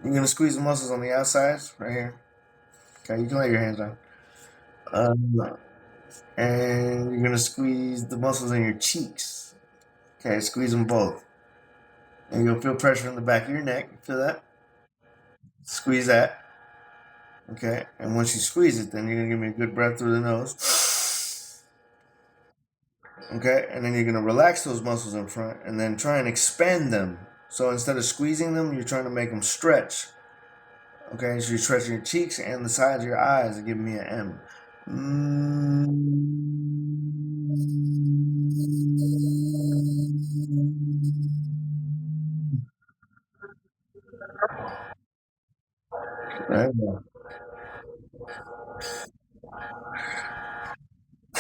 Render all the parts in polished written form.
You're gonna squeeze the muscles on the outsides right here. Okay, you can lay your hands down. Um, and you're gonna squeeze the muscles in your cheeks. Okay, squeeze them both, and you'll feel pressure in the back of your neck. Feel that? Squeeze that. Okay, and once you squeeze it, then you're gonna give me a good breath through the nose. Okay, and then you're gonna relax those muscles in front, and then try and expand them. So instead of squeezing them, you're trying to make them stretch. Okay, so you're stretching your cheeks and the sides of your eyes and giving me an M. Right.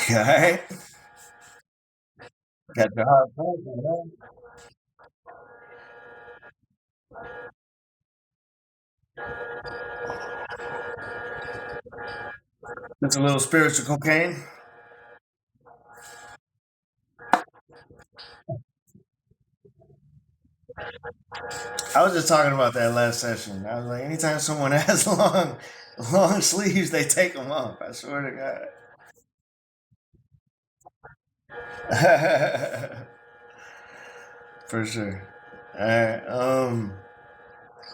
All right. Got your heart pumping, man. It's a little spiritual cocaine. I was just talking about that last session. I was like, anytime someone has long sleeves, they take them off. I swear to God. For sure. All right.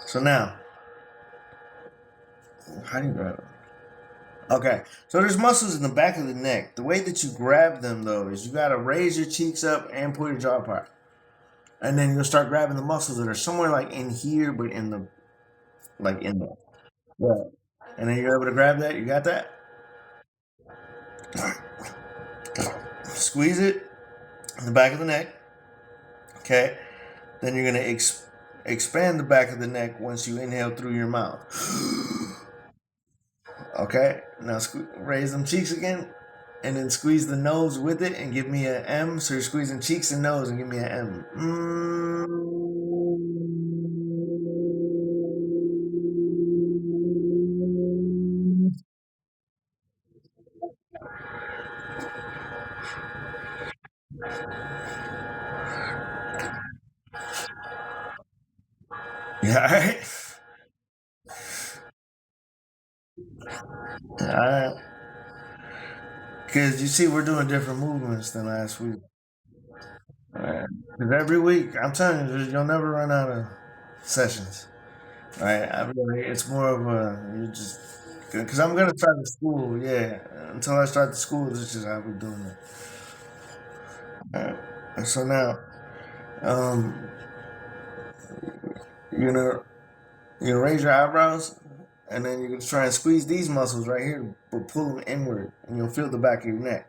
So now, how do you grab it? Okay. So there's muscles in the back of the neck. The way that you grab them though is you gotta raise your cheeks up and pull your jaw apart, and then you'll start grabbing the muscles that are somewhere like in here, but in the like in there. Yeah. And then you're able to grab that. You got that? Squeeze it in the back of the neck. Okay. Then you're gonna expand the back of the neck once you inhale through your mouth. Okay. Now raise them cheeks again, and then squeeze the nose with it and give me an M. So you're squeezing cheeks and nose and give me an M. Yeah, all right. All right. Because you see, we're doing different movements than last week. Because every week, I'm telling you, you'll never run out of sessions. Right? I really, it's more of a you just because I'm gonna start the school. Yeah, until I start the school, this is just how we're doing it. And so now, um, you're gonna raise your eyebrows, and then you're gonna try and squeeze these muscles right here, but pull them inward, and you'll feel the back of your neck.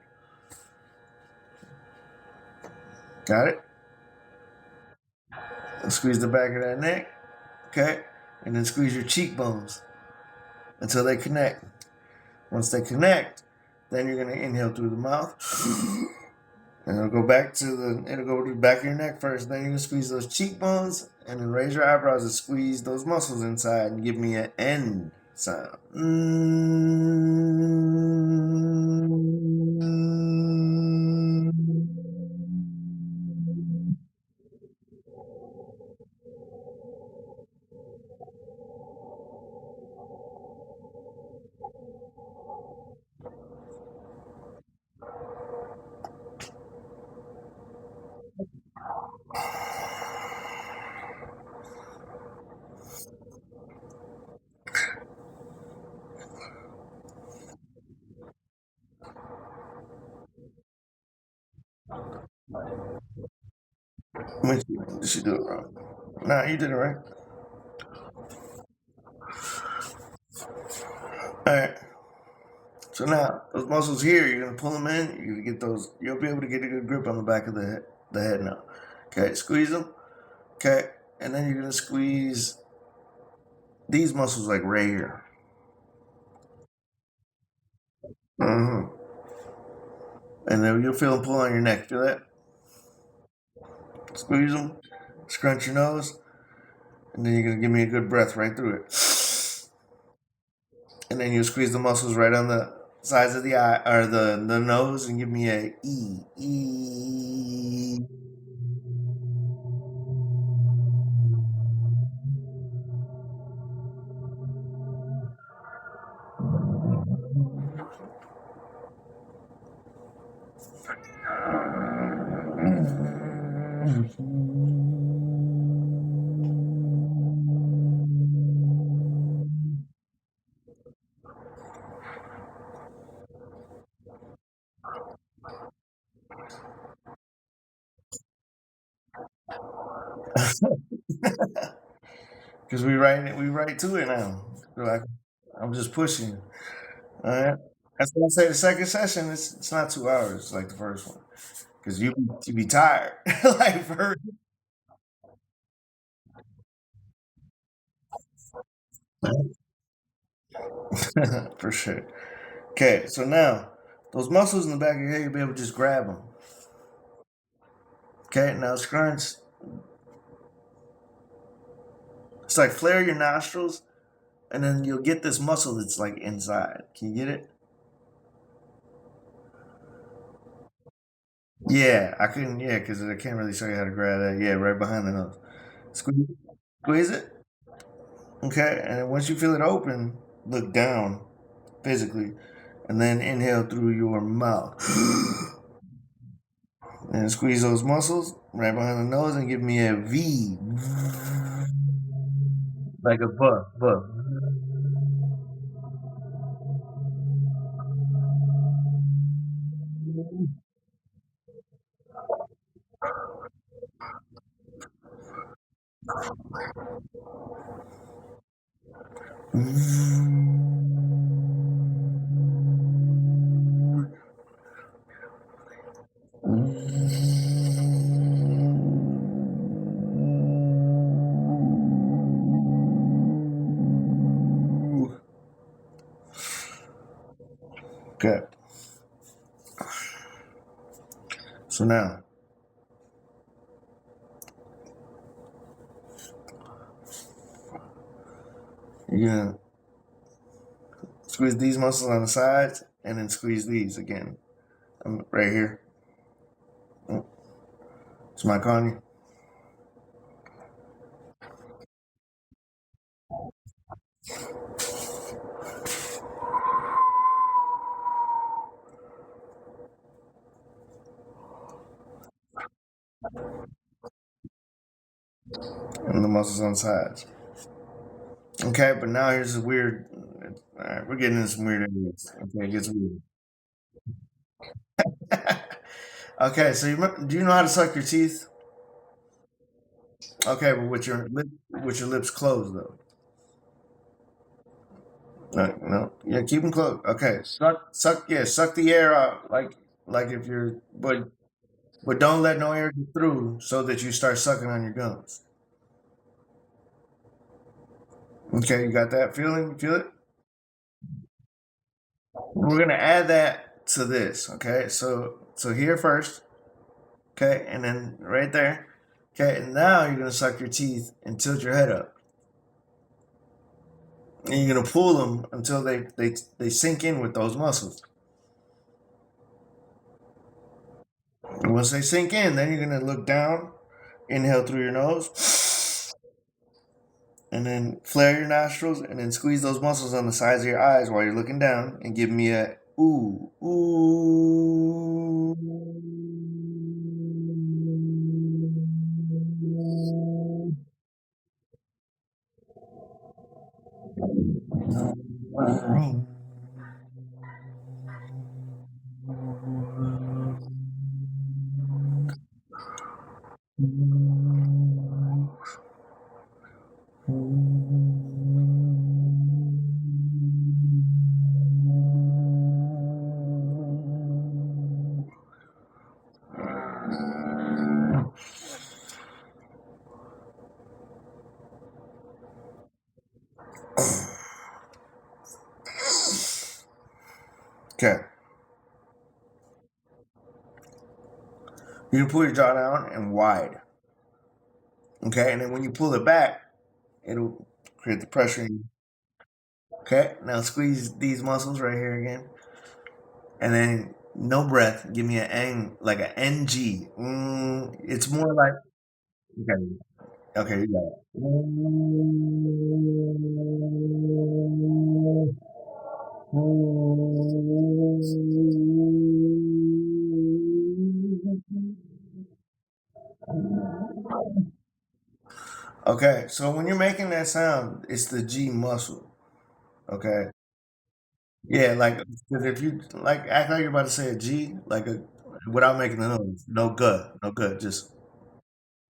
Got it? And squeeze the back of that neck. Okay, and then squeeze your cheekbones until they connect. Once they connect, then you're gonna inhale through the mouth. And it'll go to the back of your neck first. Then you can squeeze those cheekbones and then raise your eyebrows and squeeze those muscles inside and give me an N sound. Did she do it wrong? Nah, you did it right. Alright. So now, those muscles here, you're gonna pull them in, you're gonna get those, you'll be able to get a good grip on the back of the head now. Okay, squeeze them. Okay, and then you're gonna squeeze these muscles like right here. Mm-hmm. And then you'll feel them pull on your neck. Feel that? Squeeze them, scrunch your nose, and then you're gonna give me a good breath right through it. And then you squeeze the muscles right on the sides of the eye or the nose and give me a E. Because we write to it now. So I'm just pushing. All right. That's what I say. The second session, it's not 2 hours like the first one. Because you be tired. Like for for sure. Okay, so now those muscles in the back of your head, you'll be able to just grab them. Okay, now scrunch. It's like flare your nostrils, and then you'll get this muscle that's like inside. Can you get it? Yeah, I couldn't. Yeah, because I can't really show you how to grab that. Yeah, right behind the nose. Squeeze, squeeze it. Okay, and then once you feel it open, look down physically, and then inhale through your mouth. And squeeze those muscles right behind the nose and give me a V, like a buff, buff. Okay, so now you're gonna squeeze these muscles on the sides and then squeeze these again. Right here. It's my on and the muscles on the sides. Okay, but now here's a weird. All right, we're getting into some weird areas. Okay, it gets weird. Okay, so do you know how to suck your teeth? Okay, but with your lips closed though. No, no, yeah, keep them closed. Okay, suck, yeah, suck the air out, like if you're, but don't let no air get through, so that you start sucking on your gums. Okay, you got that feeling? You feel it? We're gonna add that to this. Okay, so here first. Okay, and then right there. Okay, and now you're gonna suck your teeth and tilt your head up, and you're gonna pull them until they sink in with those muscles. And once they sink in, then you're gonna look down, inhale through your nose, and then flare your nostrils, and then squeeze those muscles on the sides of your eyes while you're looking down, and give me a ooh ooh. Okay, you can pull your jaw down and wide. Okay, and then when you pull it back, it'll create the pressure. Okay, now squeeze these muscles right here again, and then no breath. Give me an N, like an NG. It's more like okay, okay, you got it. Okay, so when you're making that sound, it's the G muscle. Okay, yeah, like 'cause if you like act like you're about to say a G, like a without making the noise, no gut, no gut, just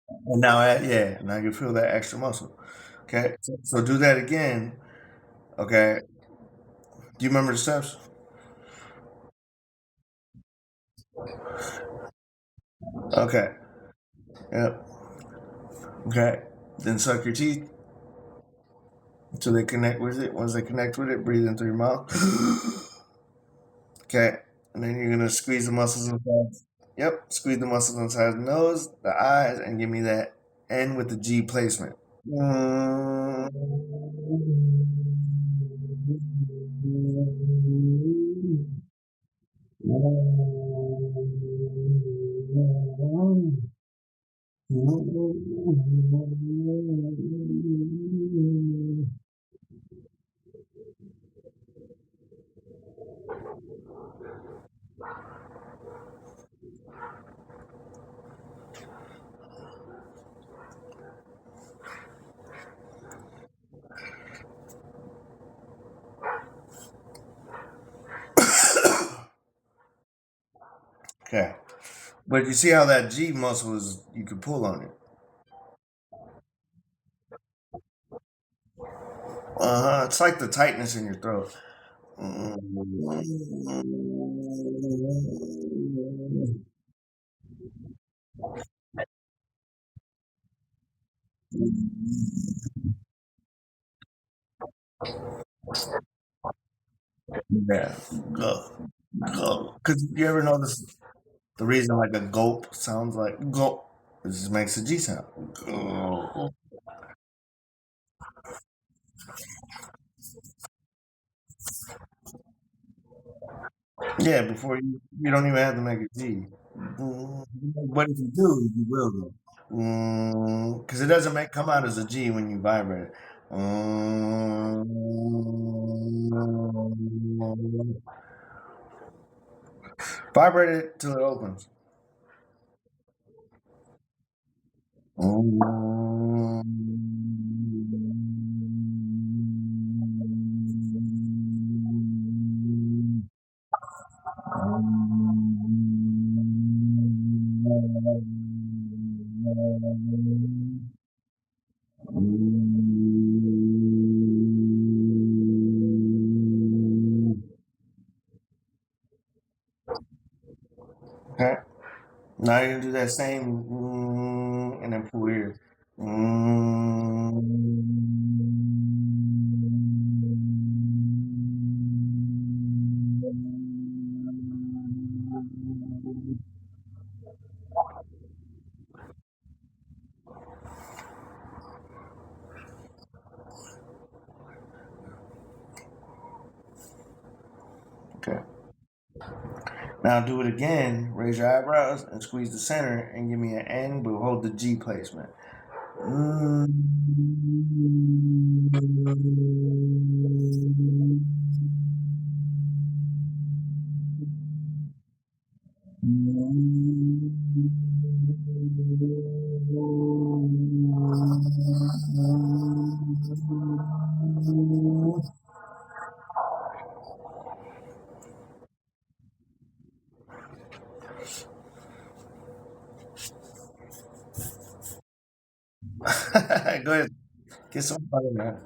And now, yeah, now you feel that extra muscle. Okay, so do that again. Okay, do you remember the steps? Okay, yep. Okay, then suck your teeth until they connect with it. Once they connect with it, breathe in through your mouth. Okay, and then you're gonna squeeze the muscles inside. Yep, squeeze the muscles inside the nose, the eyes, and give me that N with the G placement. Mm. Okay, but you see how that G muscle is? You can pull on it. It's like the tightness in your throat. Yeah, because you ever notice the reason like a gulp sounds like gulp? It just makes a G sound. Gulp. Yeah, before you don't even have to make a G. But if you do, you will though. Because it doesn't make come out as a G when you vibrate it. Vibrate it till it opens. Okay. Now you're gonna do that same and then pull here. Okay. Now do it again. Raise your eyebrows and squeeze the center and give me an N, but hold the G placement. Mm. Go ahead. Get some fire, man.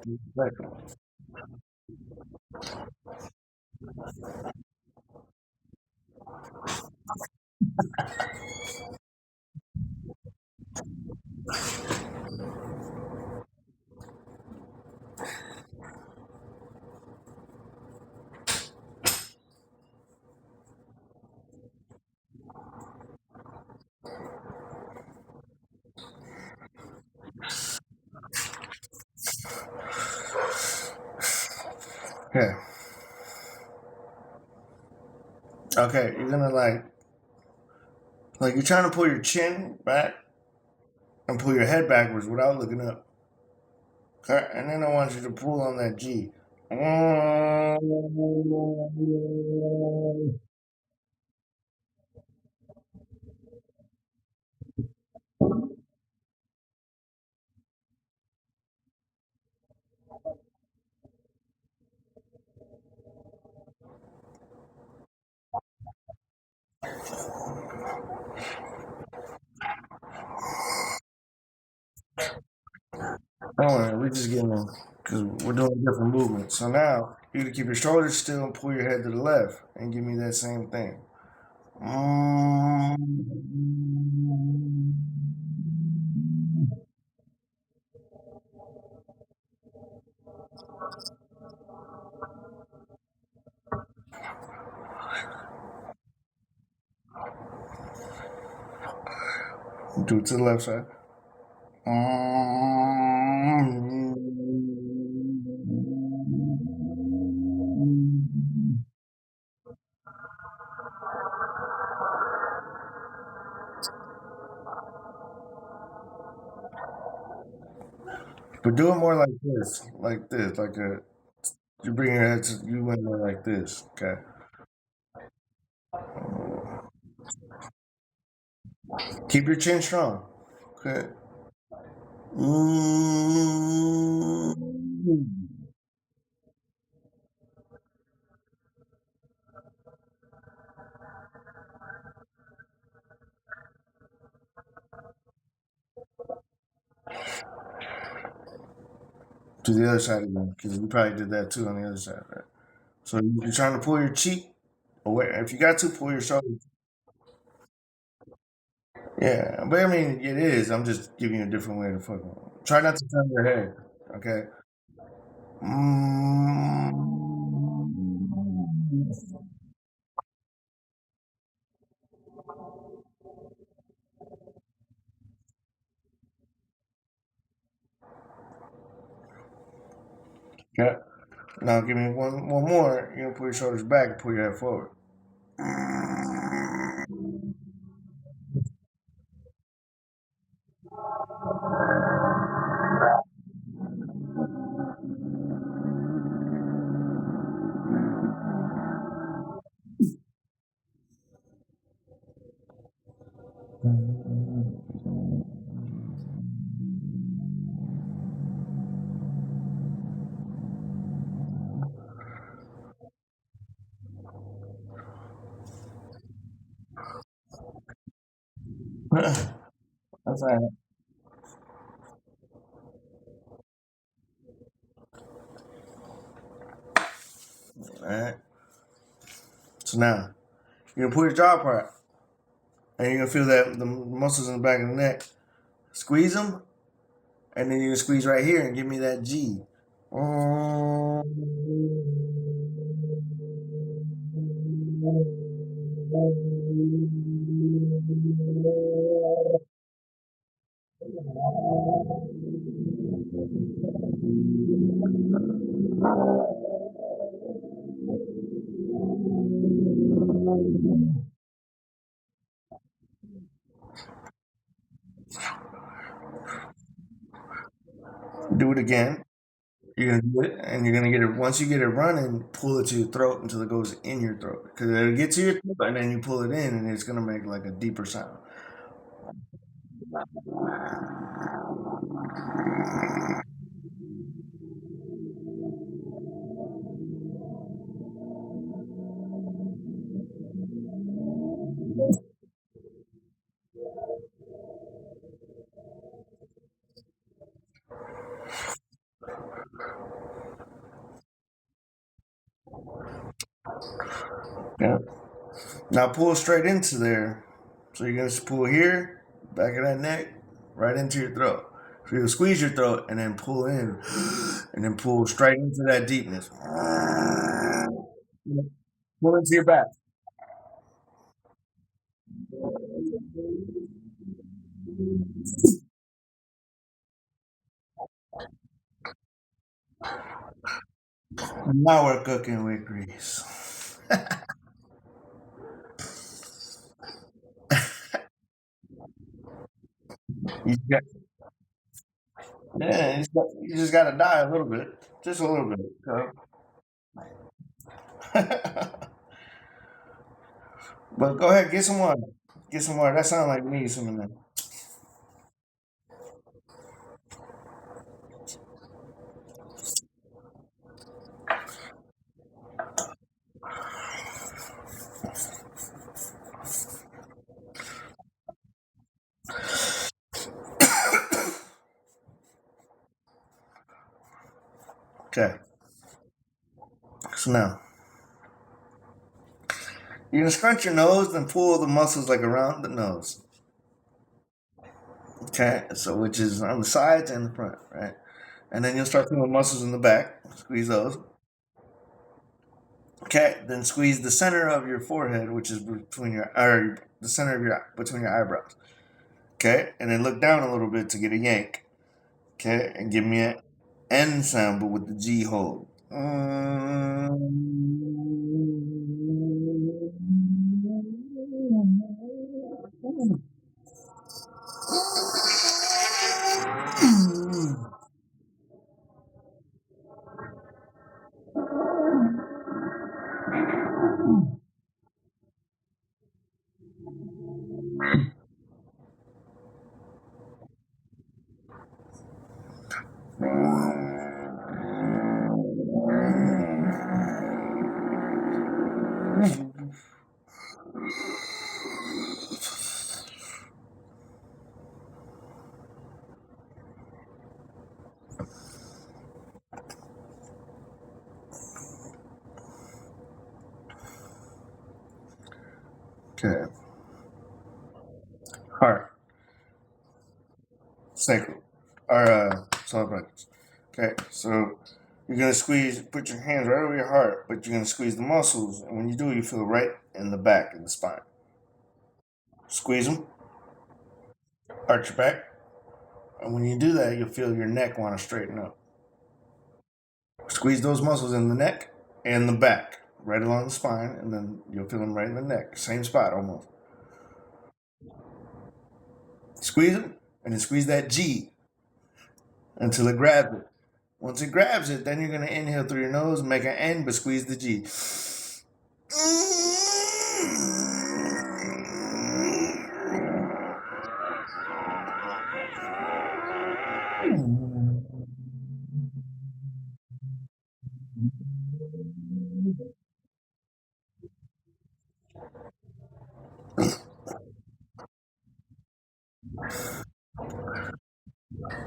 Okay. Okay. You're gonna like you're trying to pull your chin back and pull your head backwards without looking up. Okay. And then I want you to pull on that G. Don't worry, we're just getting them because we're doing different movements. So now you can keep your shoulders still and pull your head to the left and give me that same thing. Mm. Do it to the left side. But do it more like this, like a you bring your head to you went more like this. Okay. Keep your chin strong. Okay. Mm. To the other side again, because you probably did that too on the other side, right? So you're trying to pull your cheek away. If you got to pull your shoulder, yeah. But I mean, it is. I'm just giving you a different way to fucking. Try not to turn your head. Okay. Mm. Okay. Now give me one more. You're gonna pull your shoulders back and pull your head forward. That's all right. All right. So now you're gonna pull your jaw apart, and you're gonna feel that the muscles in the back of the neck. Squeeze them, and then you're gonna squeeze right here and give me that G. Do it again. You're gonna do it, and you're gonna get it. Once you get it running, pull it to your throat until it goes in your throat, because it'll get to your throat, and then you pull it in, and it's gonna make like a deeper sound. Yeah. Now pull straight into there. So you're gonna pull here, back of that neck, right into your throat. So you'll squeeze your throat and then pull in, and then pull straight into that deepness. Pull into your back. Now we're cooking with grease. You got, yeah, you just got to die a little bit, just a little bit. But go ahead, get some water. Get some water. That sounds like you need some in there. Okay. So now you're gonna scrunch your nose and pull the muscles like around the nose. Okay. So which is on the sides and the front, right? And then you'll start feeling muscles in the back. Squeeze those. Okay. Then squeeze the center of your forehead, which is between your or the center of your between your eyebrows. Okay. And then look down a little bit to get a yank. Okay. And give me an N sound, but with the G hold. Okay. Heart. Sacral. Or solar plexus. Okay. So you're gonna squeeze. Put your hands right over your heart, but you're gonna squeeze the muscles, and when you do, you feel right in the back in the spine. Squeeze them. Arch your back, and when you do that, you'll feel your neck want to straighten up. Squeeze those muscles in the neck and the back, right along the spine, and then you'll feel them right in the neck, same spot almost. Squeeze them, and then squeeze that G until it grabs it. Once it grabs it, then you're gonna inhale through your nose, make an N, but squeeze the G.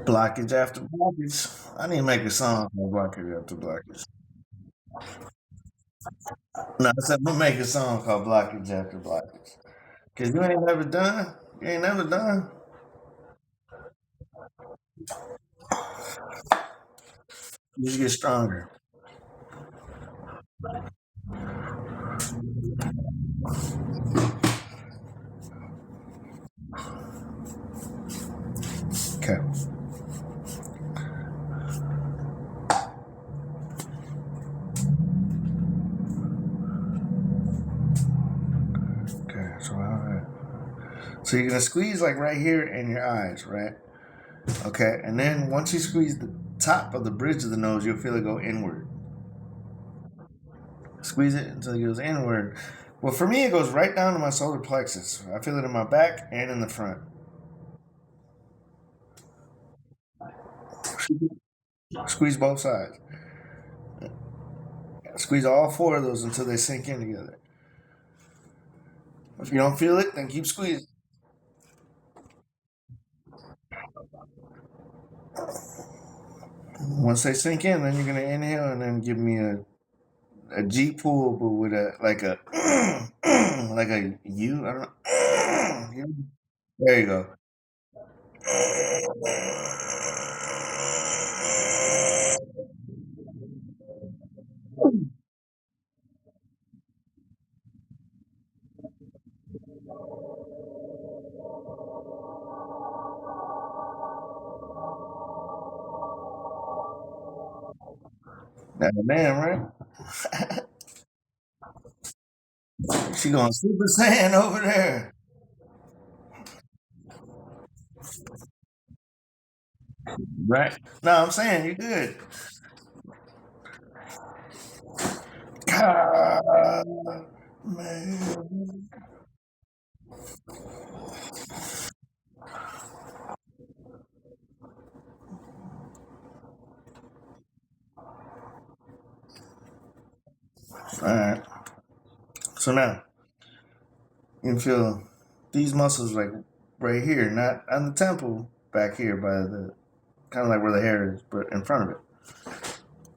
Blockage after blockage. I need to make a song called Blockage After Blockage. No, I said I'm gonna make a song called Blockage After Blockage. Cause you ain't never done. You ain't never done. You just get stronger. Okay. Okay. So all right. So you're gonna squeeze like right here in your eyes, right? Okay. And then once you squeeze the top of the bridge of the nose, you'll feel it go inward. Squeeze it until it goes inward. Well, for me, it goes right down to my solar plexus. I feel it in my back and in the front. Squeeze both sides. Squeeze all four of those until they sink in together. If you don't feel it, then keep squeezing. Once they sink in, then you're gonna inhale and then give me a G pull, but with a like a like a U. I don't know. There you go. That man, right? She going Super Saiyan over there. Right. No, I'm saying you're good. God, man. All right. So now you can feel these muscles like right here, not on the temple, back here by the kind of like where the hair is, but in front of it.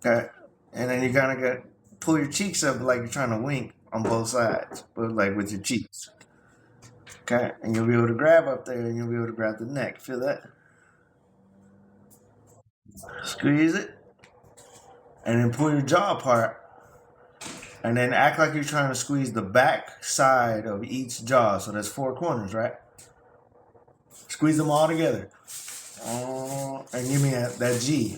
Okay, and then you kind of got pull your cheeks up like you're trying to wink on both sides, but like with your cheeks. Okay, and you'll be able to grab up there, and you'll be able to grab the neck. Feel that? Squeeze it, and then pull your jaw apart, and then act like you're trying to squeeze the back side of each jaw. So that's four corners, right? Squeeze them all together. And give me that G.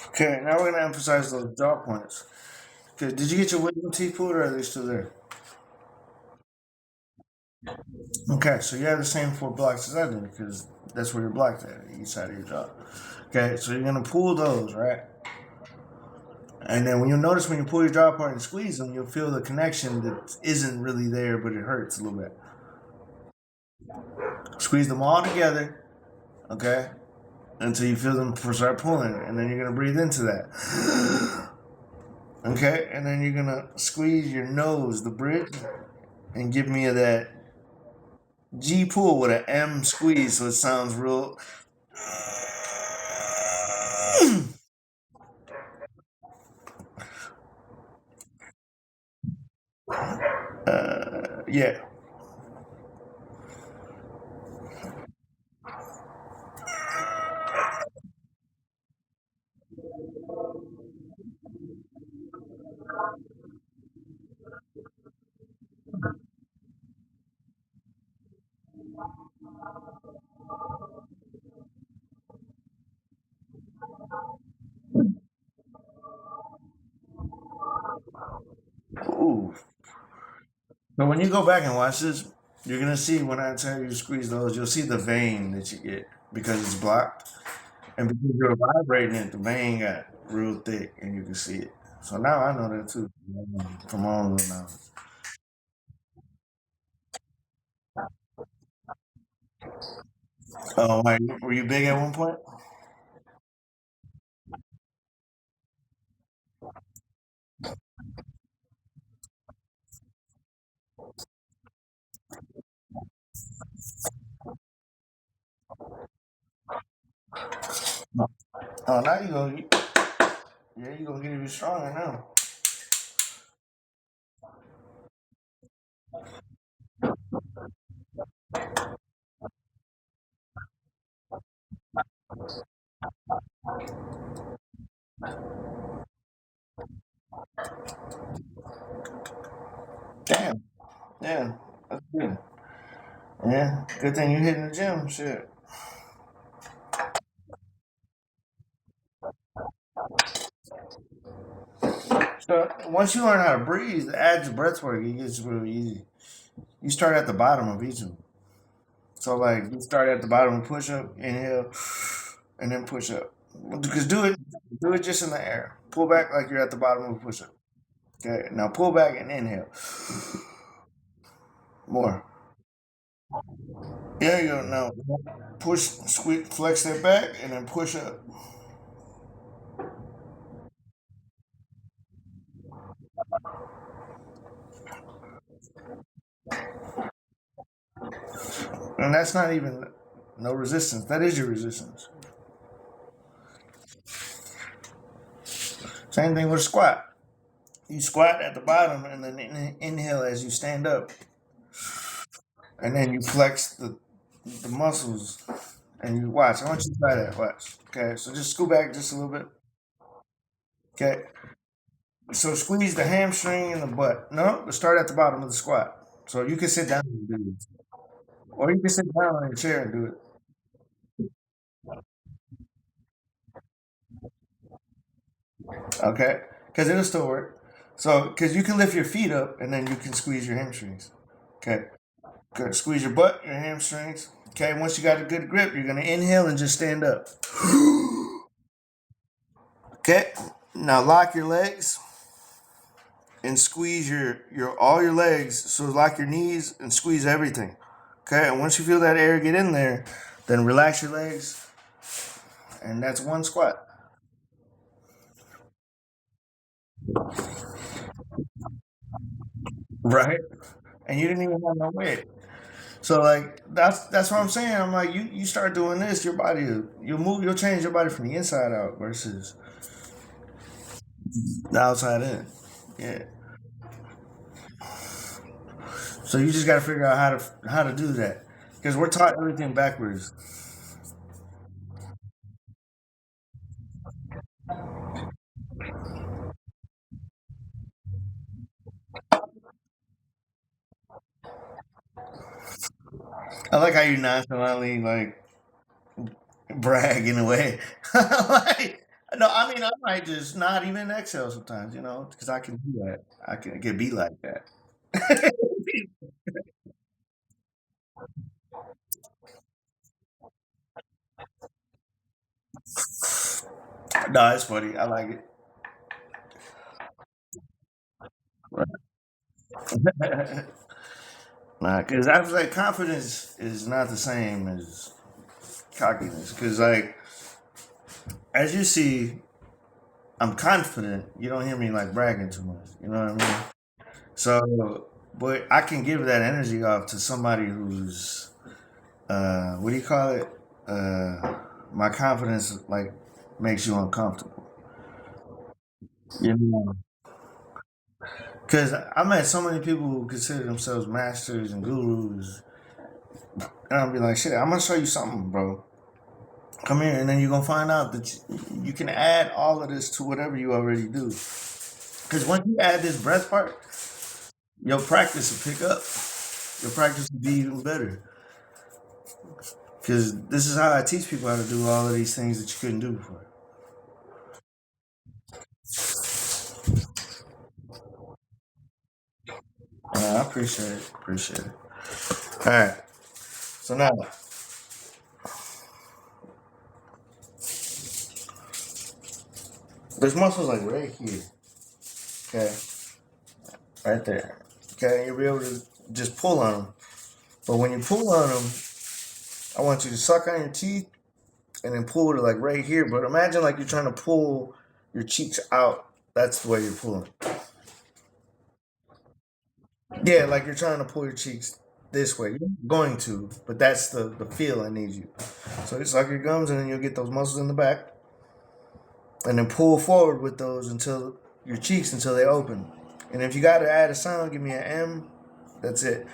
Okay, now we're gonna emphasize those jaw points. Okay, did you get your wisdom teeth pulled, or are they still there? Okay, so you have the same four blocks as I did because that's where you're blocked at each side of your jaw. Okay, so you're gonna pull those, right? And then when you'll notice when you pull your jaw apart and squeeze them, you'll feel the connection that isn't really there, but it hurts a little bit. Squeeze them all together, okay, until you feel them start pulling, and then you're gonna breathe into that. Okay, and then you're gonna squeeze your nose, the bridge, and give me that G pull with an M squeeze, so it sounds real. Yeah. Ooh. But when you go back and watch this, you're gonna see when I tell you to squeeze those, you'll see the vein that you get because it's blocked, and because you're vibrating it, the vein got real thick, and you can see it. So now I know that too from all of them now. Oh, were you big at one point? No. Oh, now you gonna yeah, you gonna get even stronger now. Damn. Yeah, that's good. Yeah, good thing you hitting the gym. Shit. So once you learn how to breathe, add your breath work, it gets really easy. You start at the bottom of each of them. So like you start at the bottom and push up, inhale, and then push up. Because do it just in the air. Pull back like you're at the bottom of a push up. Okay, now pull back and inhale. More. There you go. Now push, squeeze, flex that back, and then push up. And that's not even no resistance. That is your resistance. Same thing with a squat. You squat at the bottom and then inhale as you stand up, and then you flex the muscles and you watch. I want you to try that. Watch. Okay, so just scoot back just a little bit. Okay, so squeeze the hamstring and the butt. No, but start at the bottom of the squat. So you can sit down and do this, or you can sit down on a chair and do it. Okay, because it'll still work. So because you can lift your feet up and then you can squeeze your hamstrings. Okay, good. Squeeze your butt, your hamstrings. Okay, once you got a good grip, you're gonna inhale and just stand up. Okay. Now lock your legs and squeeze your all your legs. So lock your knees and squeeze everything. Okay. And once you feel that air get in there, then relax your legs, and that's one squat. Right. And you didn't even have no weight. So like that's what I'm saying. I'm like you start doing this, your body you'll change your body from the inside out versus the outside in. Yeah. So you just got to figure out how to do that because we're taught everything backwards. I like how you nonchalantly like brag in a way. Like, no, I mean I might just not even exhale sometimes, because I can do that. I can be like that. No, it's funny. I like it. Nah, because I was like, confidence is not the same as cockiness. Because like, as you see, I'm confident. You don't hear me like bragging too much. You know what I mean? So, but I can give that energy off to somebody who's, what do you call it? My confidence like makes you uncomfortable. You know? Because I met so many people who consider themselves masters and gurus, and I'll be like, shit, I'm gonna show you something, bro. Come here, and then you're gonna find out that you can add all of this to whatever you already do. Because once you add this breath part, your practice will pick up. Your practice will be even better. Because this is how I teach people how to do all of these things that you couldn't do before. I appreciate it. Appreciate it. All right. So now, there's muscles like right here. Okay. Right there. Okay. You'll be able to just pull on them. But when you pull on them, I want you to suck on your teeth and then pull it like right here. But imagine like you're trying to pull your cheeks out. That's the way you're pulling. Yeah, like you're trying to pull your cheeks this way. You're going to, but that's the feel I need you. So you suck your gums and then you'll get those muscles in the back. And then pull forward with those until your cheeks until they open. And if you got to add a sound, give me an M. That's it.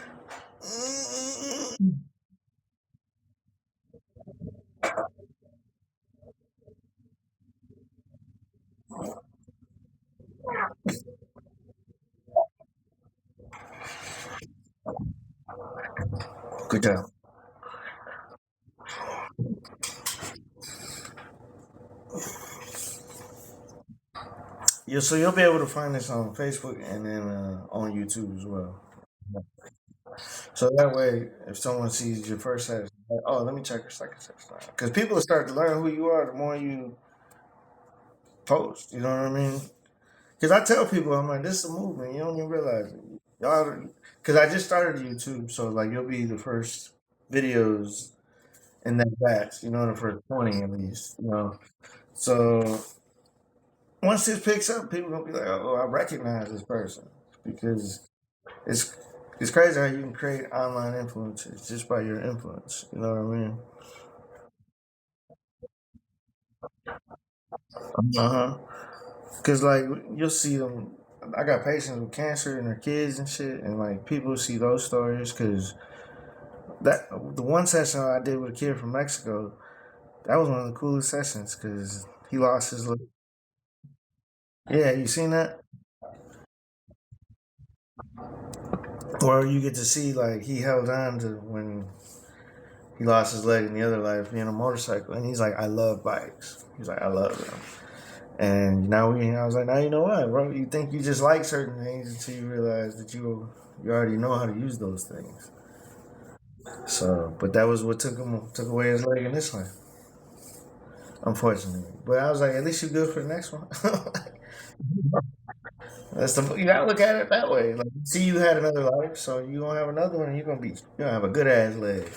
Good job. Yeah, so you'll be able to find this on Facebook and then on YouTube as well. So that way, if someone sees your first set, it's like, oh, let me check your second set. Because people will start to learn who you are the more you post. You know what I mean? Because I tell people, I'm like, this is a movement. You don't even realize it. Y'all, because I just started YouTube, so like you'll be the first videos in that batch. The first 20 at least. So once this picks up, people gonna be like, oh, I recognize this person because it's it's crazy how you can create online influencers just by your influence. You know what I mean? Uh huh. Because like you'll see them. I got patients with cancer and their kids and shit, and like people see those stories because that the one session I did with a kid from Mexico, that was one of the coolest sessions because he lost his little. Yeah, you seen that? Or you get to see like he held on to when he lost his leg in the other life being a motorcycle, and he's like, I love bikes. He's like, I love them. And I was like, now you know what, bro? You think you just like certain things until you realize that you already know how to use those things. So, but that was what took away his leg in this life. unfortunately. But I was like, at least you're good for the next one. That's the you gotta look at it that way. Like, see, you had another life, so you gonna have another one, and you gonna have a good ass leg.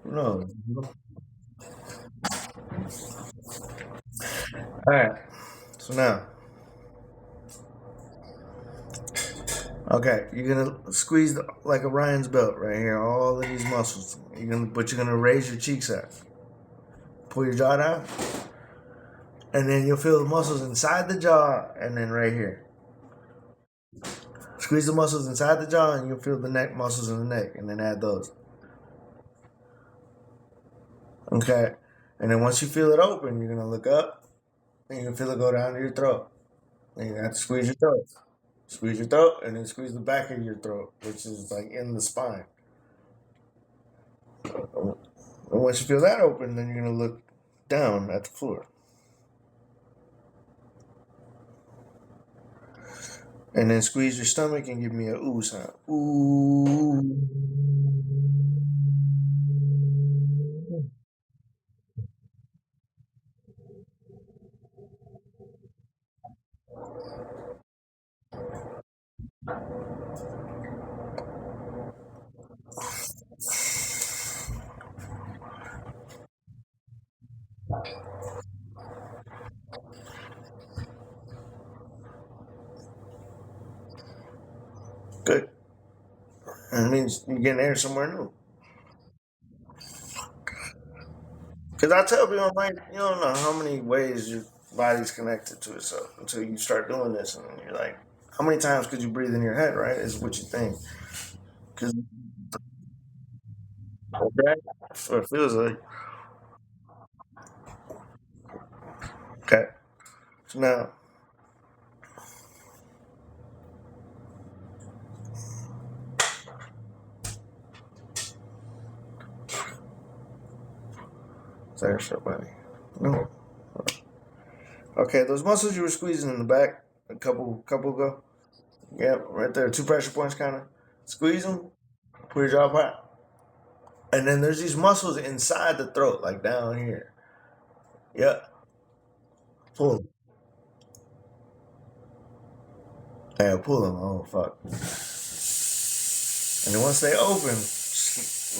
Who knows? All right. So now, okay, you're gonna squeeze like Orion's belt right here, all of these muscles. But you're gonna raise your cheeks up, pull your jaw down, and then you'll feel the muscles inside the jaw, and then right here. Squeeze the muscles inside the jaw, and you'll feel the neck muscles in the neck, and then add those. Okay, and then once you feel it open, you're gonna look up, and you can feel it go down to your throat. And you have to squeeze your throat. Squeeze your throat, and then squeeze the back of your throat, which is like in the spine. And once you feel that open, then you're gonna look down at the floor. And then squeeze your stomach and give me a ooh sound. Ooh. Good. That means you're getting air somewhere new. Because I tell people, I'm like, you don't know how many ways your body's connected to itself until you start doing this. And you're like, how many times could you breathe in your head, right? Is what you think. Because that's what it feels like. Okay. So now, sorry, shut buddy. No. Okay, those muscles you were squeezing in the back a couple ago. Yeah, right there. Two pressure points, kind of. Squeeze them, pull your jaw apart. And then there's these muscles inside the throat, like down here. Yep. Pull them. Yeah, pull them. Oh, fuck. And then once they open,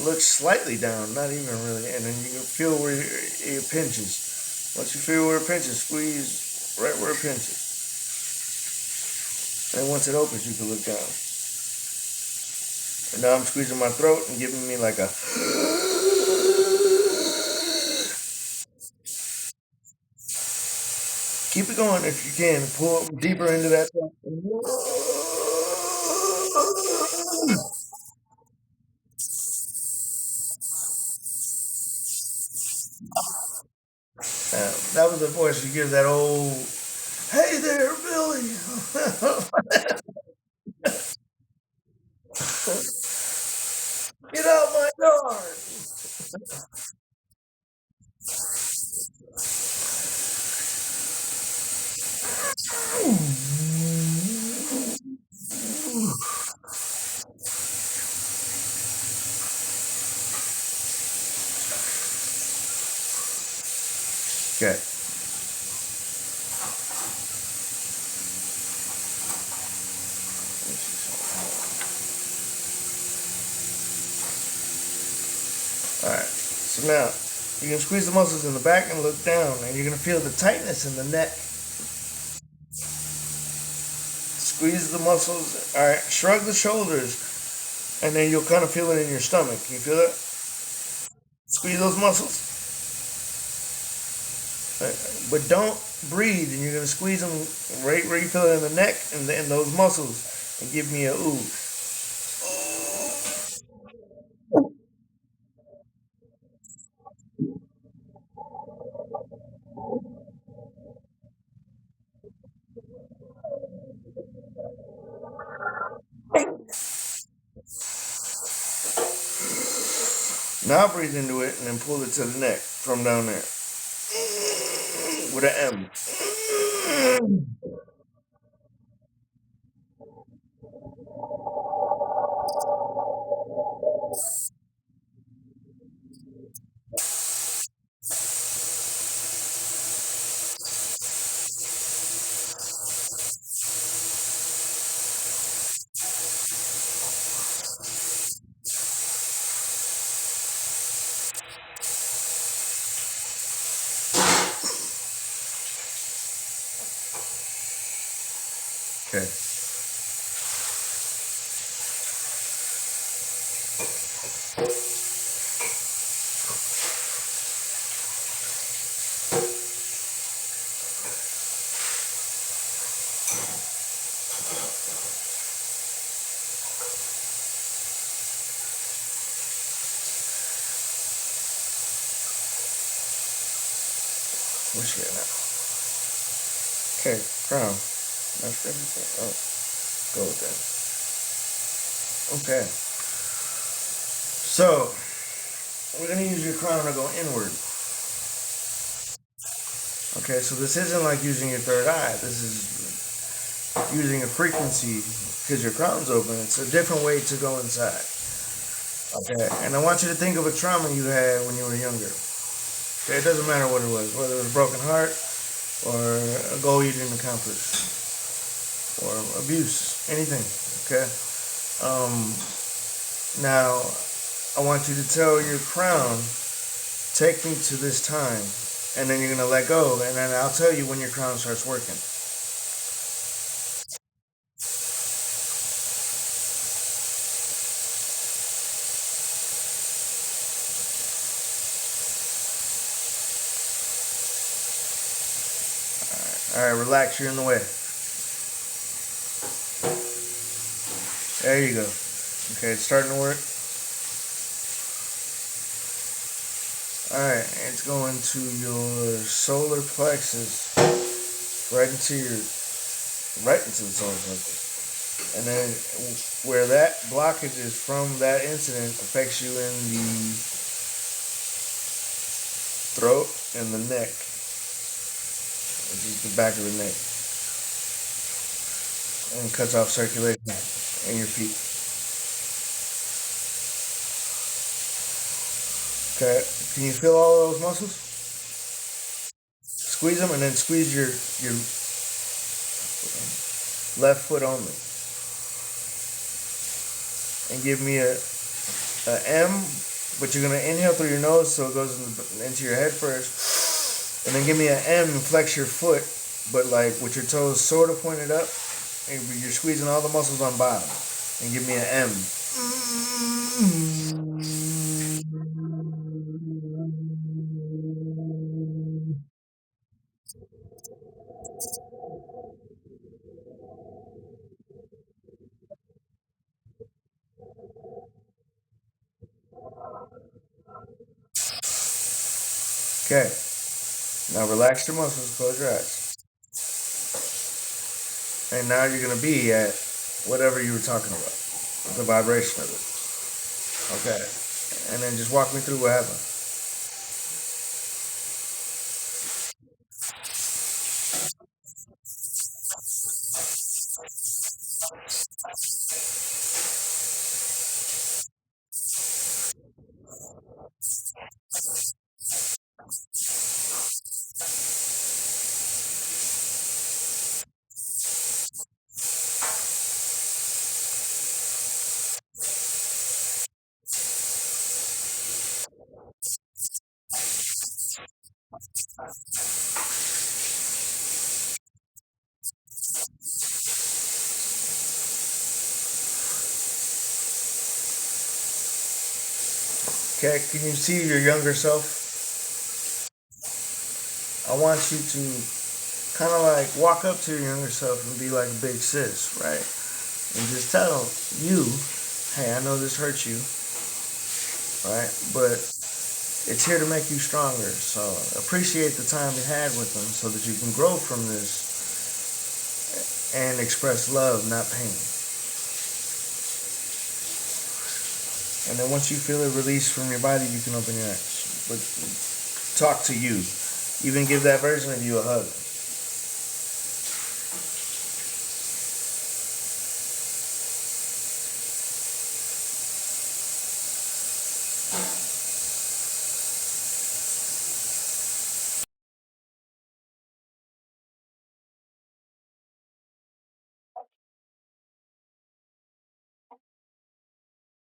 look slightly down, not even really. And then you can feel where it pinches. Once you feel where it pinches, squeeze right where it pinches. And once it opens, you can look down. And now I'm squeezing my throat and giving me like a. Keep it going if you can. Pull deeper into that. That was the voice you give that old, hey there, Billy. Get out my yard. Okay. All right. So now you can squeeze the muscles in the back and look down, and you're gonna feel the tightness in the neck. Squeeze the muscles. All right. Shrug the shoulders, and then you'll kind of feel it in your stomach. Can you feel that? Squeeze those muscles. But don't breathe, and you're gonna squeeze them right where you feel it in the neck and in those muscles, and give me a ooh. Now breathe into it and then pull it to the neck from down there with an M. Okay. What's she at now? Okay, crown. That's everything. Oh, go with that. Okay. So, we're going to use your crown to go inward. Okay, so this isn't like using your third eye. This is using a frequency because your crown's open. It's a different way to go inside. Okay, and I want you to think of a trauma you had when you were younger. Okay, it doesn't matter what it was, whether it was a broken heart or a goal you didn't accomplish or abuse, anything. Okay. Now, I want you to tell your crown, take me to this time, and then you're gonna let go, and then I'll tell you when your crown starts working. All right, relax. You're in the way. There you go. Okay, it's starting to work. All right, it's going to your solar plexus, right into the solar plexus, and then where that blockage is from that incident affects you in the throat and the neck, which is the back of the neck, and cuts off circulation in your feet. Okay, can you feel all of those muscles? Squeeze them and then squeeze your left foot only, and give me a M, but you're gonna inhale through your nose so it goes into your head first, and then give me an M and flex your foot, but like with your toes sort of pointed up, and you're squeezing all the muscles on bottom, and give me an M. Okay. Now relax your muscles, close your eyes. And now you're gonna be at whatever you were talking about, the vibration of it. Okay. And then just walk me through what happened. Okay, can you see your younger self? I want you to kind of like walk up to your younger self and be like a big sis, right? And just tell you, hey, I know this hurts you, right? But it's here to make you stronger. So appreciate the time you had with them so that you can grow from this and express love, not pain. And then once you feel it release from your body, you can open your eyes. But talk to you. Even give that version of you a hug.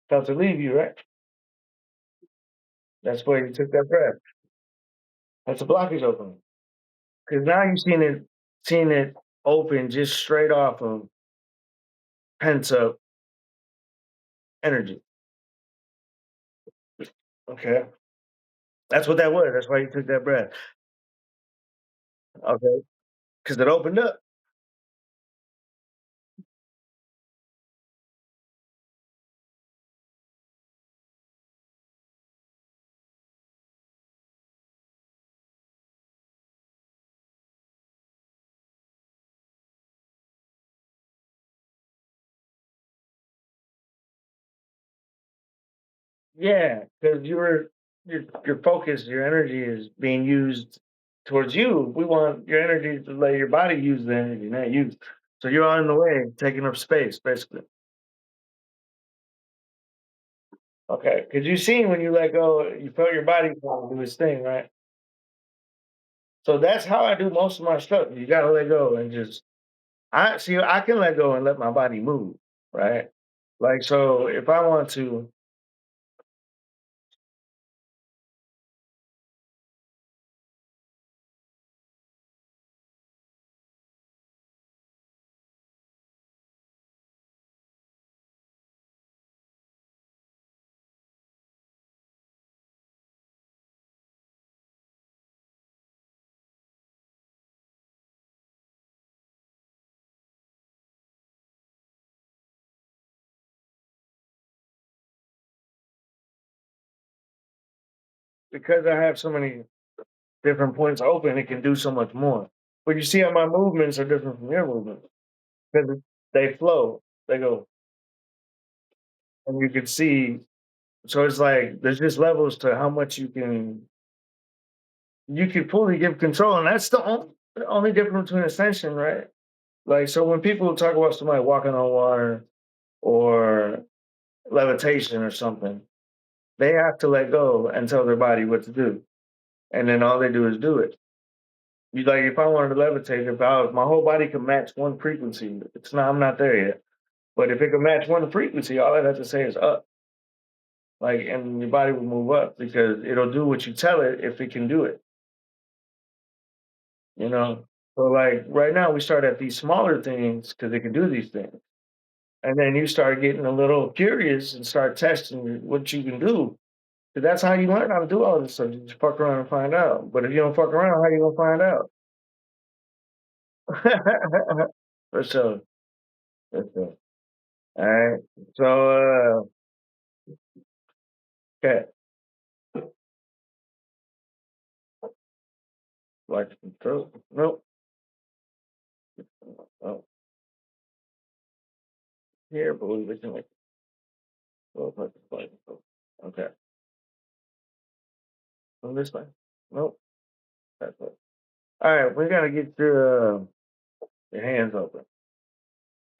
Felt to leave you, right? That's where you took that breath. That's a blockage opening. Because now you've seen it open just straight off of pent up energy. Okay. That's what that was. That's why you took that breath. Okay. Because it opened up. Yeah. Because your focus, your energy is being used towards you. We want your energy to let your body use the energy, not you. So you're on the way, taking up space, basically. Okay. Because you seen when you let go, you felt your body do its thing, right? So that's how I do most of my stuff. You gotta let go and just I see I can let go and let my body move, right? Like so if I want to, because I have so many different points open, it can do so much more. But you see how my movements are different from your movements because they flow, they go, and you can see. So it's like there's just levels to how much you can fully give control, and that's the only difference between ascension, right? Like so when people talk about somebody walking on water or levitation or something, they have to let go and tell their body what to do, and then all they do is do it. You like if I wanted to levitate, if my whole body could match one frequency, it's not I'm not there yet. But if it could match one frequency, all I have to say is up. Like and your body will move up because it'll do what you tell it if it can do it, you know? So like right now we start at these smaller things because it can do these things. And then you start getting a little curious and start testing what you can do. 'Cause that's how you learn how to do all this stuff. You just fuck around and find out. But if you don't fuck around, how you gonna find out? For sure. For sure. All right. So, okay. Like control. Nope. Oh, here, but we can like go like this way. Okay. Go this way. Nope. That's way. All right. We gotta get your hands open.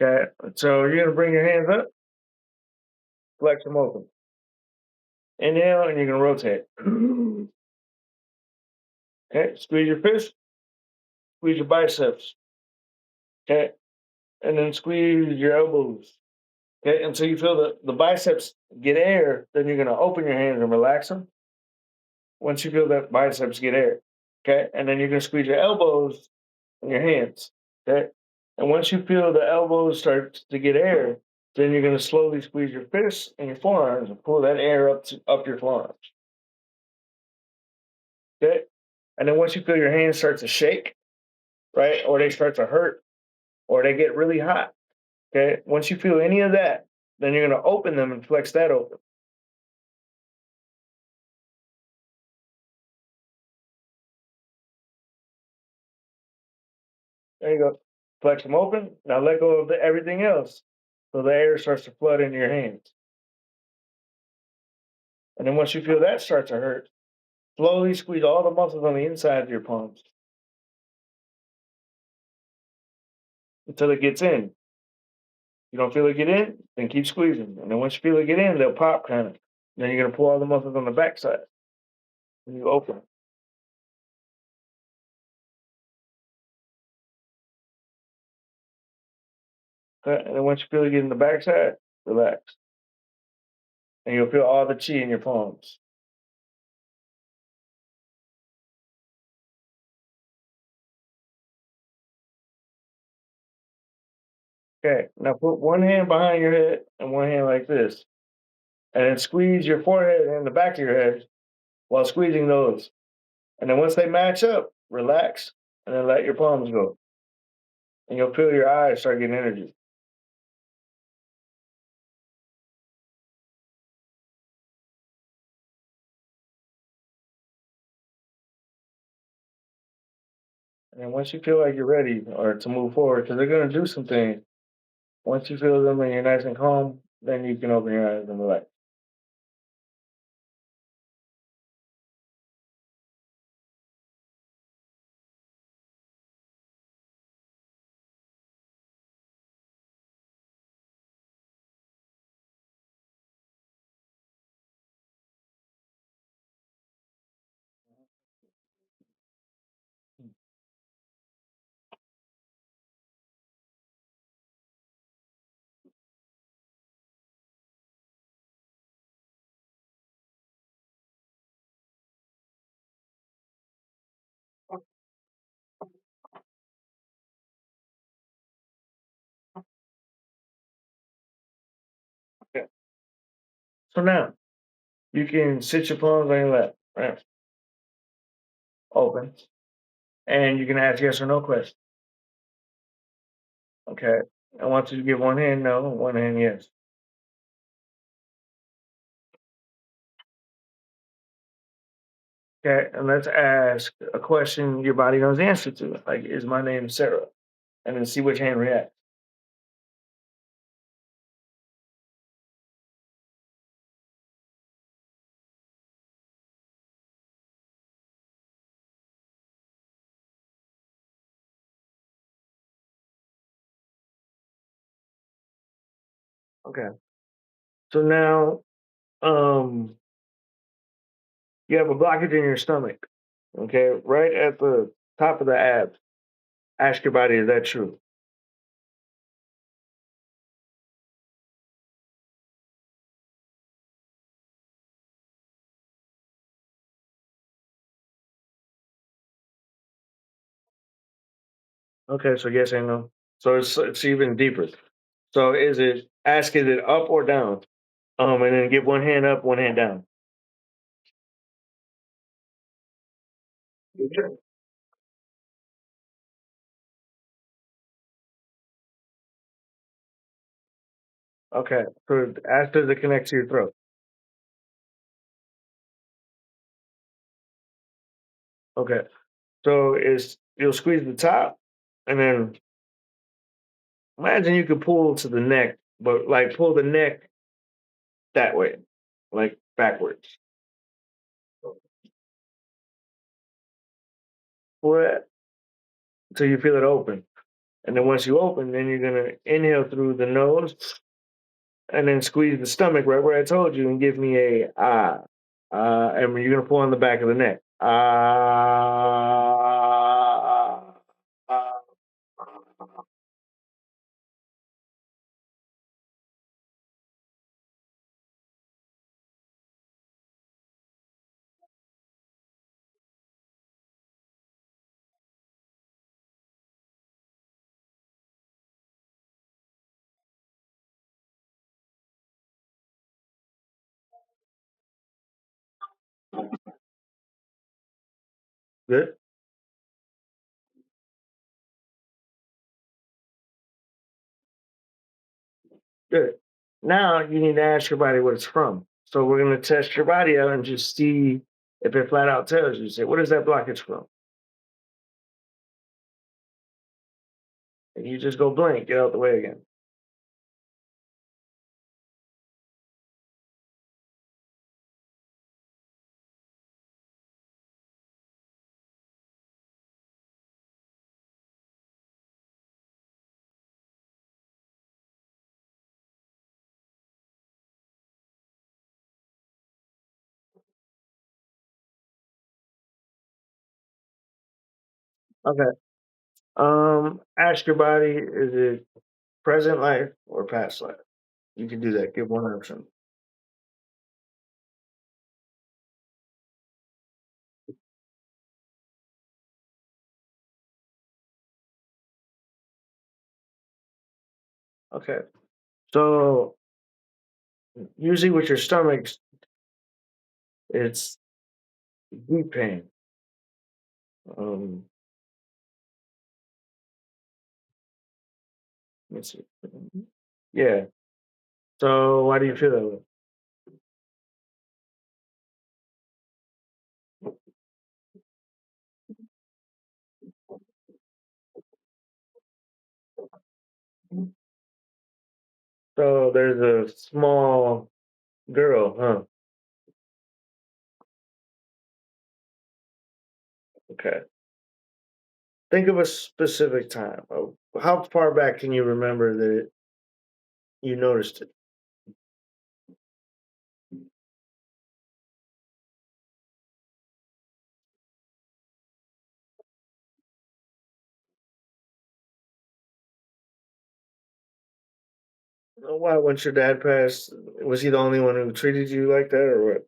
Okay. So you're gonna bring your hands up, flex them open. Inhale, and you're gonna rotate. Okay. Squeeze your fist. Squeeze your biceps. Okay. And then squeeze your elbows. Okay, until you feel the biceps get air, then you're gonna open your hands and relax them. Once you feel that biceps get air, okay, and then you're gonna squeeze your elbows and your hands, okay, and once you feel the elbows start to get air, then you're gonna slowly squeeze your fists and your forearms and pull that air up your forearms, okay, and then once you feel your hands start to shake, right, or they start to hurt, or they get really hot, okay, once you feel any of that, then you're gonna open them and flex that open. There you go. Flex them open. Now let go of everything else. So the air starts to flood into your hands. And then once you feel that start to hurt, slowly squeeze all the muscles on the inside of your palms until it gets in. You don't feel it get in, then keep squeezing. And then once you feel it get in, they'll pop kind of. Then you're gonna pull all the muscles on the backside. And you open. Okay? And then once you feel it get in the backside, relax. And you'll feel all the chi in your palms. Okay, now put one hand behind your head and one hand like this, and then squeeze your forehead and the back of your head while squeezing those. And then once they match up, relax and then let your palms go. And you'll feel your eyes start getting energy. And then once you feel like you're ready or to move forward, because they're going to do some things, once you feel them and you're nice and calm, then you can open your eyes and relax. Okay. So now you can sit your palms on your lap, right? Open. And you can ask yes or no questions. Okay. I want you to give one hand no, one hand yes. Okay. And let's ask a question your body knows the answer to. Like, is my name Sarah? And then see which hand reacts. Okay. So now you have a blockage in your stomach. Okay. Right at the top of the abs. Ask your body, is that true? Okay, so yes and no. So it's even deeper. So is it up or down? And then give one hand up, one hand down. Okay. Okay. So ask, does it connect to your throat? Okay. So is you'll squeeze the top and then imagine you could pull to the neck, but like pull the neck that way, like backwards. Pull it until you feel it open. And then once you open, then you're gonna inhale through the nose and then squeeze the stomach right where I told you and give me a ah. And you're gonna pull on the back of the neck. Ah. Ah. Good, good. Now you need to ask your body what it's from. So we're gonna test your body out and just see if it flat out tells you. Say, what is that blockage from? And you just go blank, get out the way again. Okay. Ask your body, is it present life or past life? You can do that. Give one option. Okay. So usually with your stomach, it's deep pain. Um, let's see. Yeah. So why do you feel that way? So there's a small girl, huh? Okay. Think of a specific time. How far back can you remember that you noticed it? Why, once your dad passed, was he the only one who treated you like that, or what?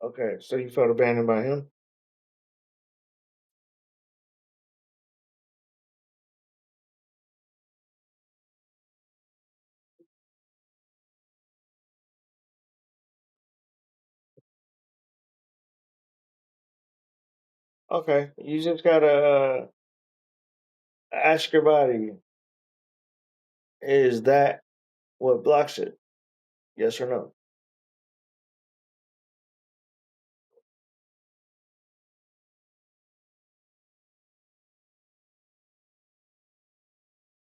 Okay, so you felt abandoned by him? Okay, you just gotta ask your body, is that what blocks it? Yes or no?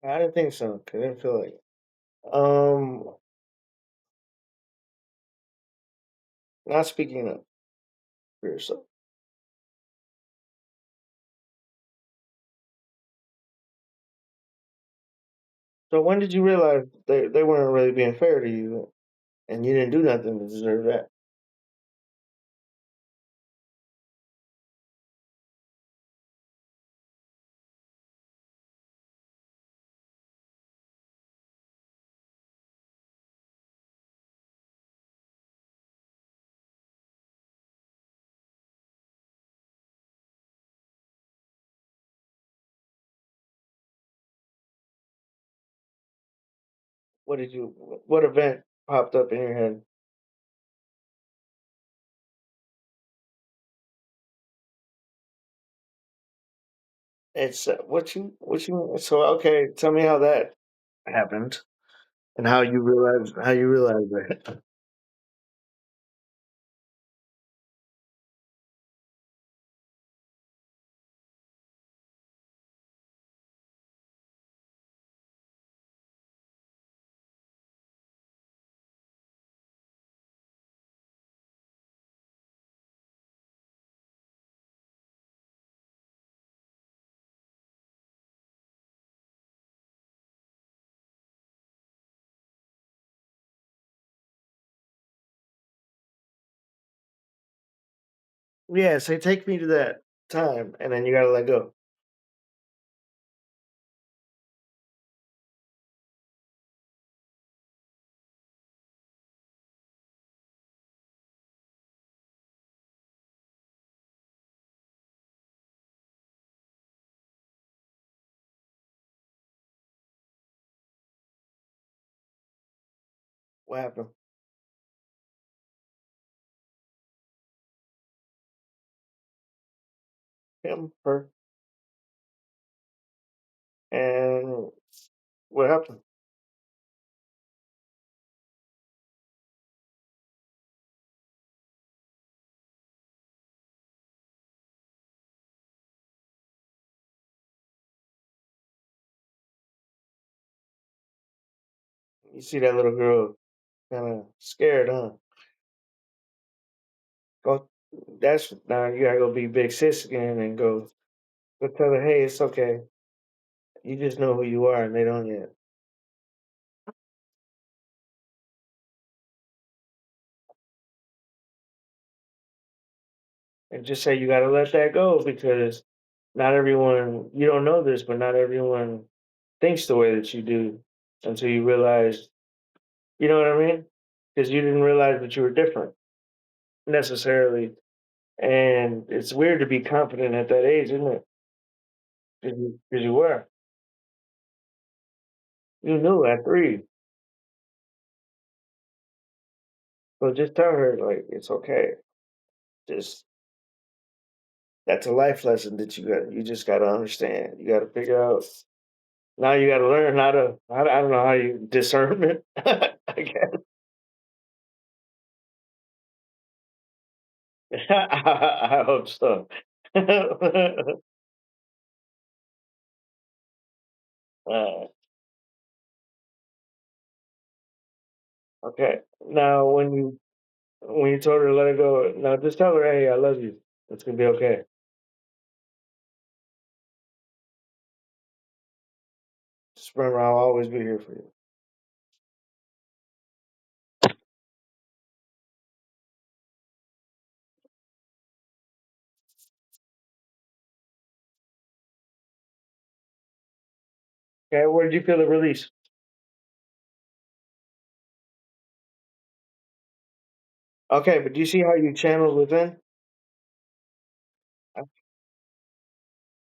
I didn't think so. 'Cause I didn't feel like it. Not speaking up for yourself. So when did you realize they weren't really being fair to you, and you didn't do nothing to deserve that? What did you? What event popped up in your head? It's what you. So okay, tell me how that happened and how you realized that. Yeah, say take me to that time, and then you gotta let go. What happened? Him, her, and what happened? You see that little girl kind of scared, huh? Go. That's now you gotta go be big sis again and go tell her, hey, it's okay. You just know who you are, and they don't yet. And just say you gotta let that go because not everyone. You don't know this, but not everyone thinks the way that you do until you realize. You know what I mean? Because you didn't realize that you were different. necessarily. And it's weird to be confident at that age, isn't it? Because you were. You knew at 3. So just tell her, like, it's okay. Just that's a life lesson that you just gotta understand. You gotta figure out now you gotta learn I don't know how you discernment, I guess. I hope so. Uh, okay. Now when you told her to let it go, now just tell her, "Hey, I love you. It's gonna be okay." Just remember, I'll always be here for you. Okay, where did you feel the release? Okay, but do you see how you channeled within?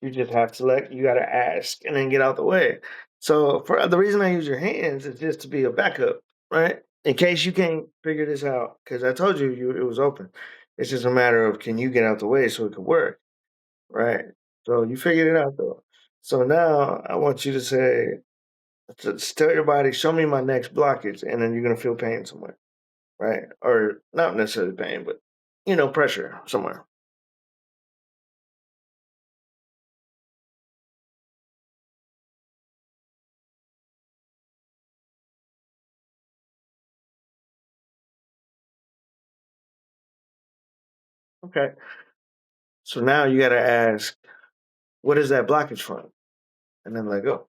You just have to you gotta ask and then get out the way. So for the reason I use your hands is just to be a backup, right? In case you can't figure this out, because I told you it was open. It's just a matter of can you get out the way so it could work, right? So you figured it out though. So now I want you to say, just tell your body, show me my next blockage, and then you're gonna feel pain somewhere, right? Or not necessarily pain, but pressure somewhere. Okay. So now you gotta ask, what is that blockage from? And then let go.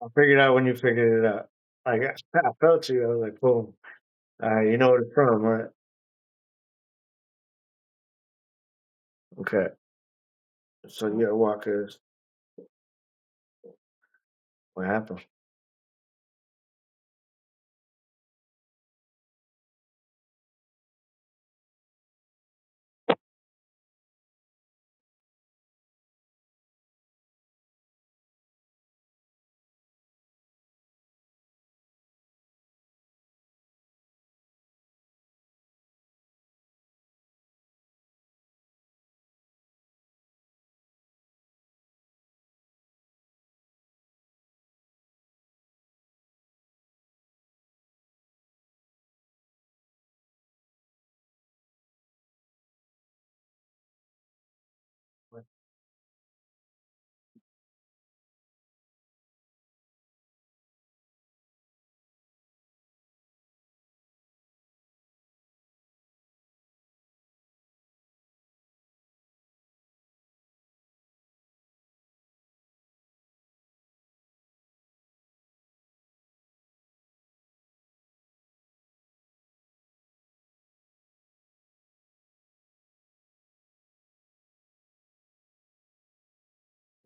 I figured out when you figured it out. Like I felt you. I was like, boom. You know what it's from, right? Okay. So you gotta walk us. What happened?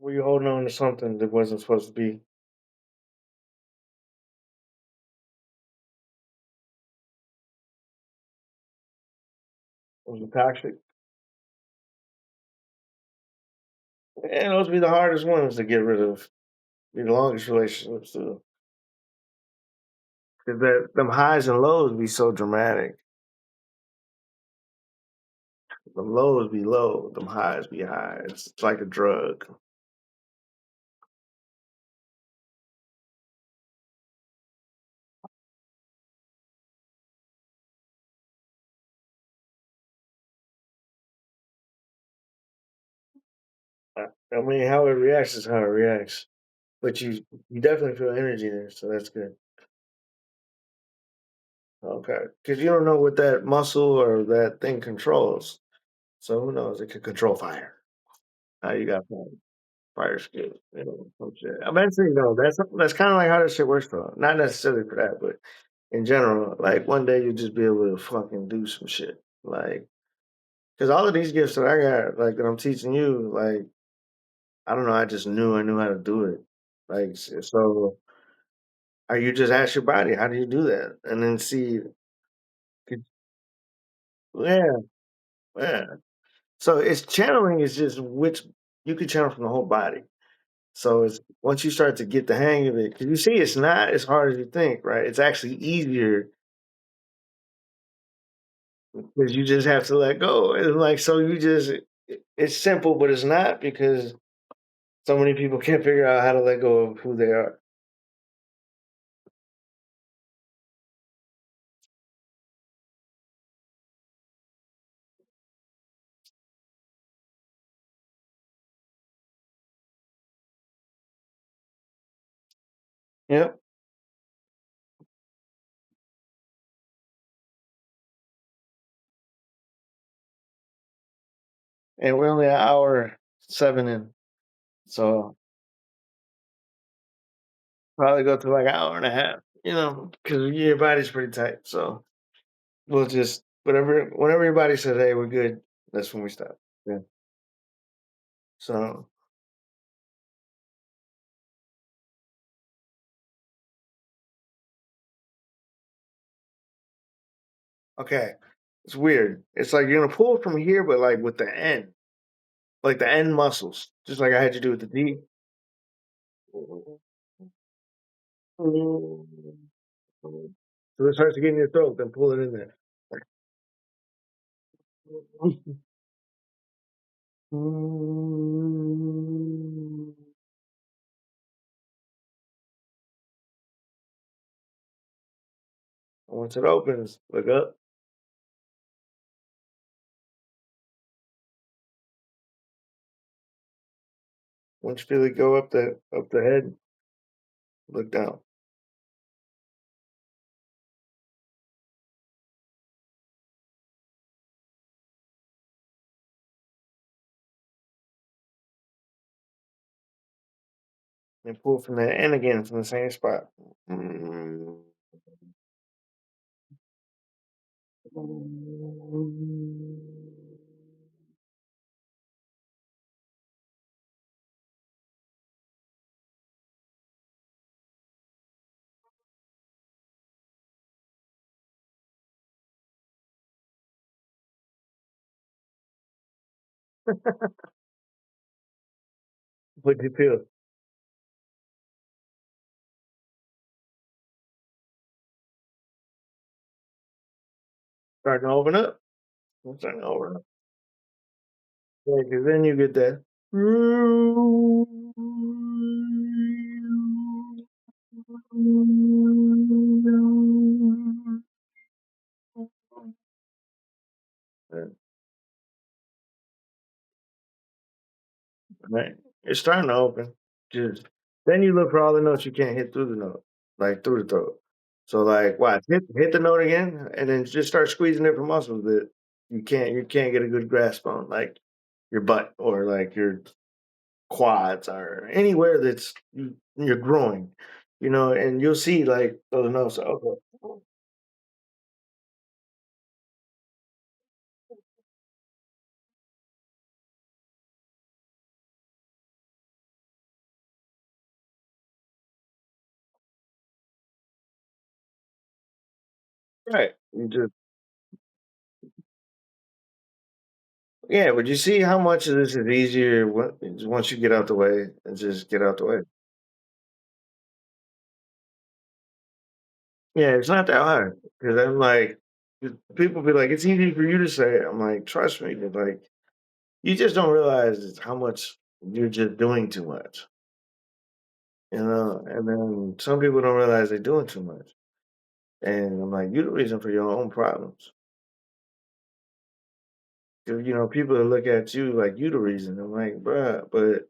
Were you holding on to something that wasn't supposed to be? Was it toxic? And those be the hardest ones to get rid of. Be the longest relationships too. Because them highs and lows be so dramatic. Them lows be low, them highs be high. It's like a drug. I mean, how it reacts is how it reacts. But you definitely feel energy there, so that's good. Okay, because you don't know what that muscle or that thing controls. So who knows? It could control fire. Now you got fire skills. You know, some shit. Eventually, no, that's kind of like how this shit works, though. Not necessarily for that, but in general, like one day you'll just be able to fucking do some shit. Like, because all of these gifts that I got, like that I'm teaching you, like I don't know, I knew how to do it. Like, so, are you just ask your body, how do you do that, and then see, could- yeah, yeah. So it's channeling is just which you can channel from the whole body. So it's once you start to get the hang of it, because you see, it's not as hard as you think, right? It's actually easier because you just have to let go, and like so, it's simple, but it's not because so many people can't figure out how to let go of who they are. Yep, and we're only an hour 7 in, so probably go to like an hour and a half. You know, because your body's pretty tight, so we'll just whenever your body says, "Hey, we're good," that's when we stop. Yeah. So okay, it's weird. It's like you're gonna pull from here, but like with the end, like the end muscles, just like I had you do with the D. So it starts to get in your throat, then pull it in there. Once it opens, look up. Once you feel it go up the head, look down. And pull from the end again from the same spot. What you feel? Starting to open up. I'm starting to open up. Yeah, because then you get that. Right. It's starting to open. Just then you look for all the notes you can't hit through the note, like through the throat. So like watch, hit the note again and then just start squeezing different muscles that you can't get a good grasp on, like your butt or like your quads or anywhere that's you're growing, you know, and you'll see like those notes. Okay. Right. You just yeah, but you see how much of this is easier once you get out the way and just get out the way. Yeah, it's not that hard because I'm like, people be like, it's easy for you to say it. I'm like, trust me, but like, you just don't realize how much you're just doing too much, you know. And then some people don't realize they're doing too much, and I'm like, you're the reason for your own problems. 'Cause, you know, people that look at you like you the reason. I'm like, bruh, but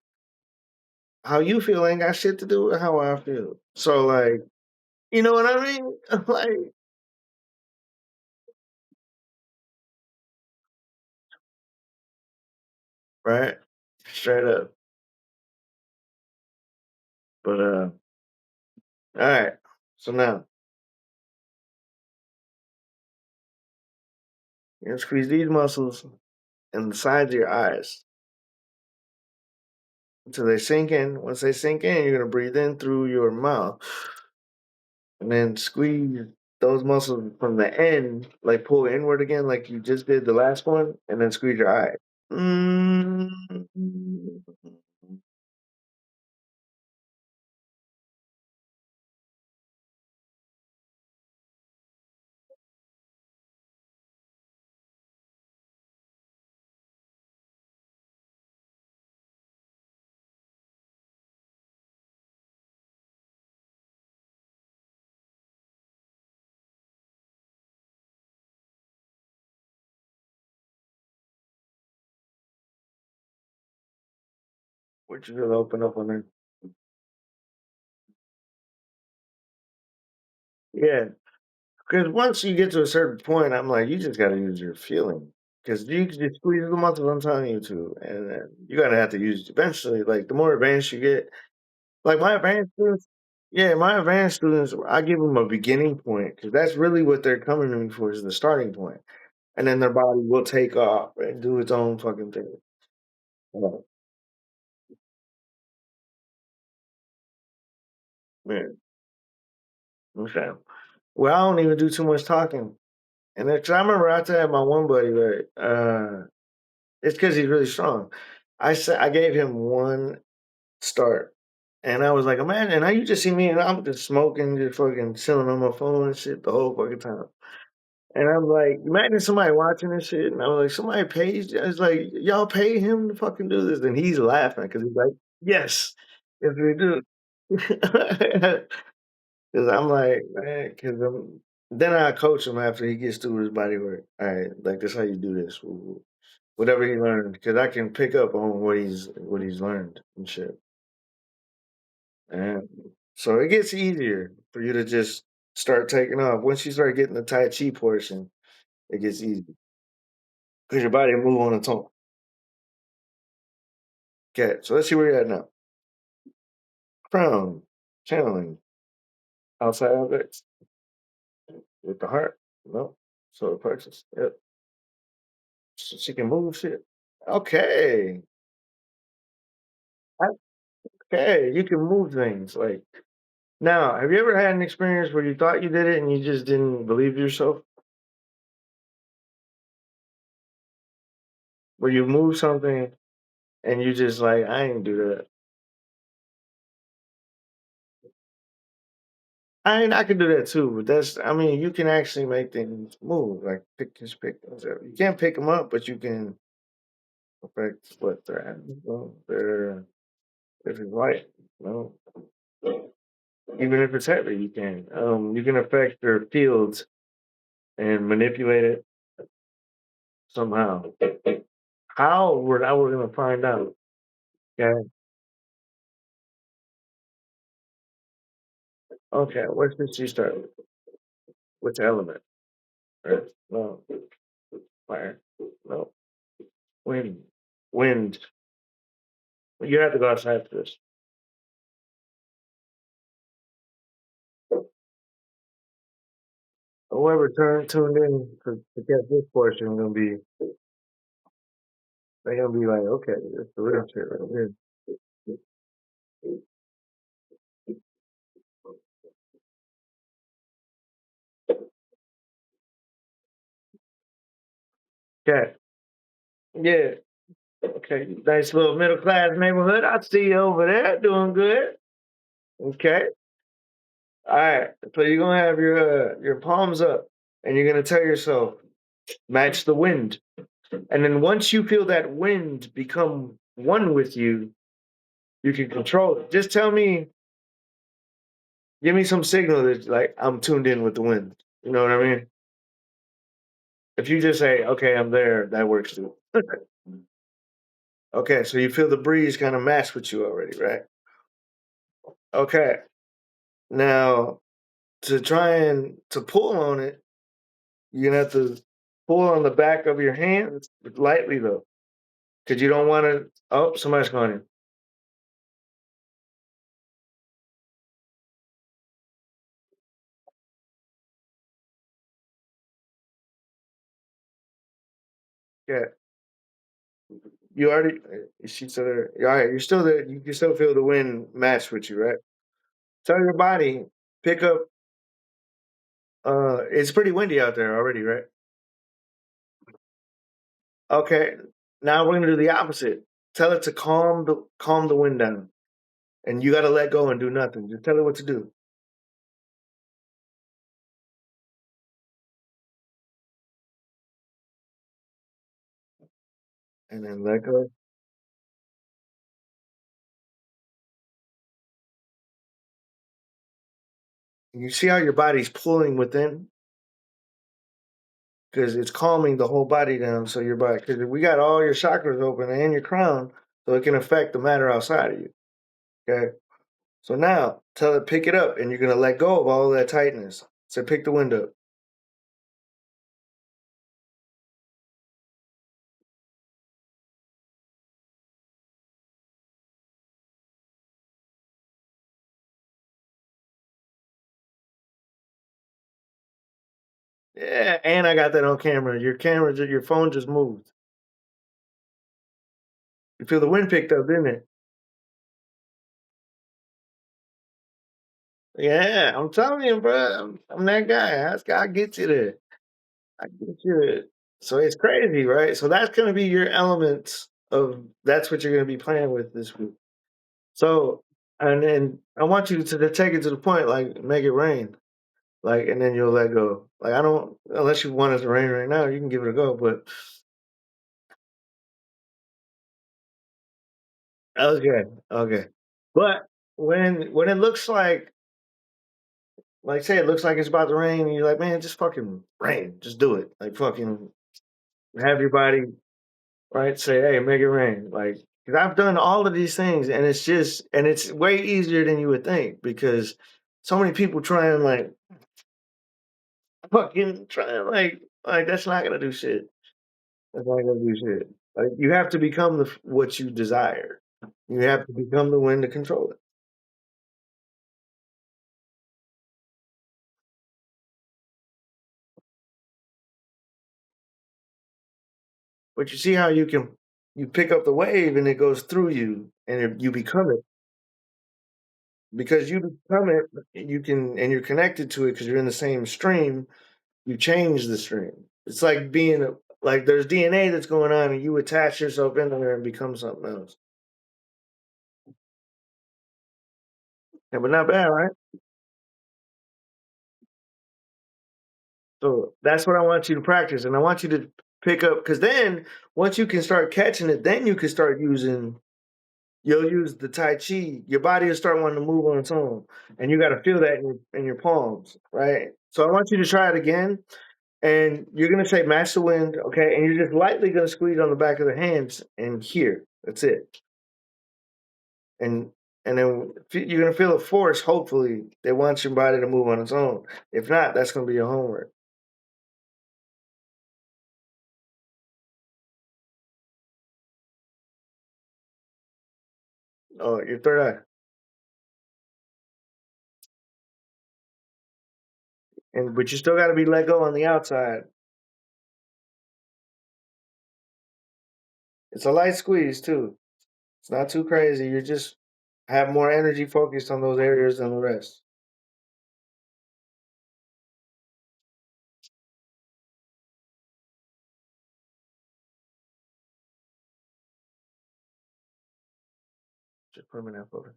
how you feel ain't got shit to do with how I feel. So like, you know what I mean? Like, right? Straight up. But all right. So now you're gonna squeeze these muscles in the sides of your eyes until they sink in. Once they sink in, you're gonna breathe in through your mouth and then squeeze those muscles from the end, like pull inward again, like you just did the last one, and then squeeze your eye. Mm. Which you will open up on there. Yeah, because once you get to a certain point, I'm like, you just got to use your feeling. Because you can just squeeze the muscles I'm telling you to, and then you gotta have to use eventually. Like the more advanced you get, like my advanced students, yeah, my advanced students, I give them a beginning point because that's really what they're coming to me for is the starting point, and then their body will take off and do its own fucking thing. Yeah, man. Okay. Well, I don't even do too much talking, and then, 'cause I remember I told my one buddy, right? It's because he's really strong. I gave him one start, and I was like, imagine now you just see me and I'm just smoking, just fucking chilling on my phone and shit the whole fucking time. And I'm like, imagine somebody watching this shit, and I was like, somebody pays. It's like y'all pay him to fucking do this, and he's laughing because he's like, yes, yes we do. Because I'm like, man, because then I coach him after he gets through his body work. All right, like this how you do this. Woo, woo. Whatever he learned, because I can pick up on what he's learned and shit. And so it gets easier for you to just start taking off. Once you start getting the Tai Chi portion, it gets easy because your body will move on its own. Okay, so let's see where you're at now. Crown, channeling, outside objects with the heart. No, solar plexus. Yep. So she can move shit. Okay. Okay, you can move things. Like now, have you ever had an experience where you thought you did it and you just didn't believe yourself? Where you move something and you just like, I ain't do that. I can do that too, but I mean, you can actually make things move, like pick things up. You can't pick them up, but you can affect what they're at. They're if it's light, no, even if it's heavy, you can. You can affect their fields and manipulate it somehow. How we're gonna find out. Okay. Okay. What should she start with? Which element? Earth? No. Fire? No. Wind. Wind. You have to go outside for this. Whoever tuned in to get this portion they're gonna be like, okay, it's the real shit right here. Okay. Yeah. Okay. Nice little middle class neighborhood. I see you over there doing good. Okay. All right. So you're gonna have your palms up and you're gonna tell yourself, match the wind. And then once you feel that wind become one with you, you can control it. Just tell me, give me some signal that like I'm tuned in with the wind. You know what I mean? If you just say, okay, I'm there, that works too. Okay, so you feel the breeze kind of match with you already, right? Okay. Now to try and to pull on it, you're gonna have to pull on the back of your hands lightly though, because you don't want to. Oh, somebody's calling you. Yeah, you already. She's still there. All right, you're still there. You can still feel the wind match with you, right? Tell your body pick up. It's pretty windy out there already, right? Okay. Now we're gonna do the opposite. Tell it to calm the wind down, and you got to let go and do nothing. Just tell it what to do, and then let go. You see how your body's pulling within because it's calming the whole body down. So your body, because we got all your chakras open and your crown, so it can affect the matter outside of you. Okay. So now tell it pick it up, and you're gonna let go of all that tightness. So pick the wind up. Yeah, and I got that on camera. Your phone just moved. You feel the wind picked up, didn't it? Yeah, I'm telling you, bro. I'm that guy. I get you there. I get you there. So it's crazy, right? So that's gonna be your elements of that's what you're gonna be playing with this week. So and then I want you to take it to the point, like make it rain. Like and then you'll let go. Like I don't unless you want it to rain right now, you can give it a go. But okay, okay. But when it looks like say it looks like it's about to rain, and you're like, man, just fucking rain. Just do it. Like fucking have your body right? Say, "Hey, make it rain." Like, because 'cause I've done all of these things, and it's way easier than you would think because so many people try and fucking try and that's not gonna do shit. That's not gonna do shit. Like, you have to become what you desire. You have to become the one to control it. But you see how you pick up the wave and it goes through you and you become it. Because you become it, you can and you're connected to it because you're in the same stream. You change the stream. It's like being like there's DNA that's going on, and you attach yourself in there and become something else. Yeah, but not bad, right? So that's what I want you to practice, and I want you to pick up because then once you can start catching it, then you can start using. You'll use the Tai Chi. Your body will start wanting to move on its own, and you got to feel that in your palms, right? So I want you to try it again, and you're gonna say match the wind, okay? And you're just lightly gonna squeeze on the back of the hands and here. That's it. And then you're gonna feel a force, hopefully, that wants your body to move on its own. If not, that's gonna be your homework. Oh, your third eye. And but you still gotta be let go on the outside. It's a light squeeze too. It's not too crazy. You just have more energy focused on those areas than the rest. Just put them in that folder.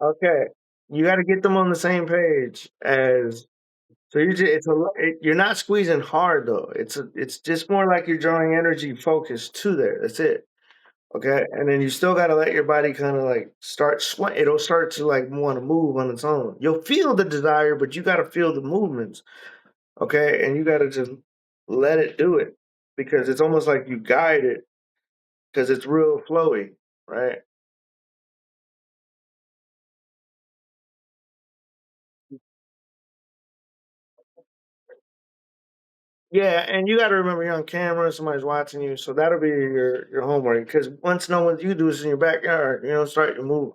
Okay. You gotta get them on the same page as so you just you're not squeezing hard though. It's just more like you're drawing energy focus to there. That's it. Okay, and then you still gotta let your body kinda, like, start sweat it'll start to, like, wanna move on its own. You'll feel the desire, but you gotta feel the movements, okay? And you gotta just let it do it because it's almost like you guide it because it's real flowy, right? Yeah, and you got to remember you're on camera, somebody's watching you, so that'll be your homework. Because once no one you do is in your backyard, start your move.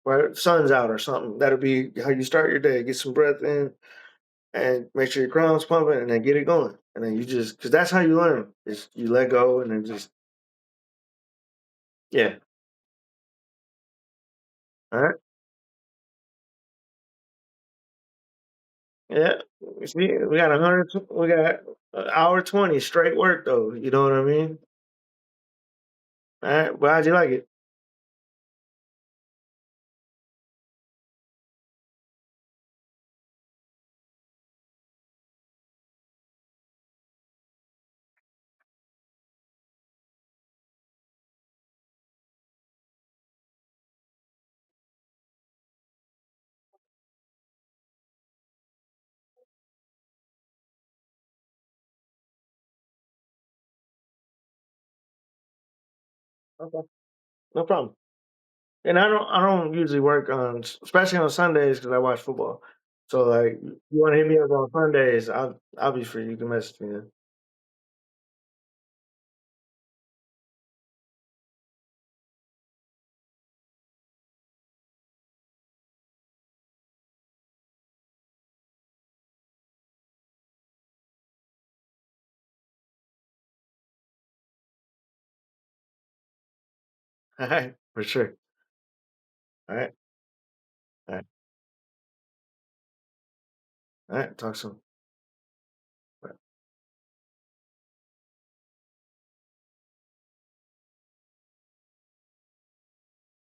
Right, sun's out or something. That'll be how you start your day. Get some breath in, and make sure your crown's pumping, and then get it going. And then you just because that's how you learn. Is you let go and then just yeah. All right. Yeah. You see, we got 100. We got an hour 20 straight work though. You know what I mean? All right. Well, how'd you like it? Okay. No problem. And I don't usually work on, especially on Sundays because I watch football. So like, you want to hit me up on Sundays? I'll be free. You can message me then. All right, for sure. All right. All right. All right. Talk soon.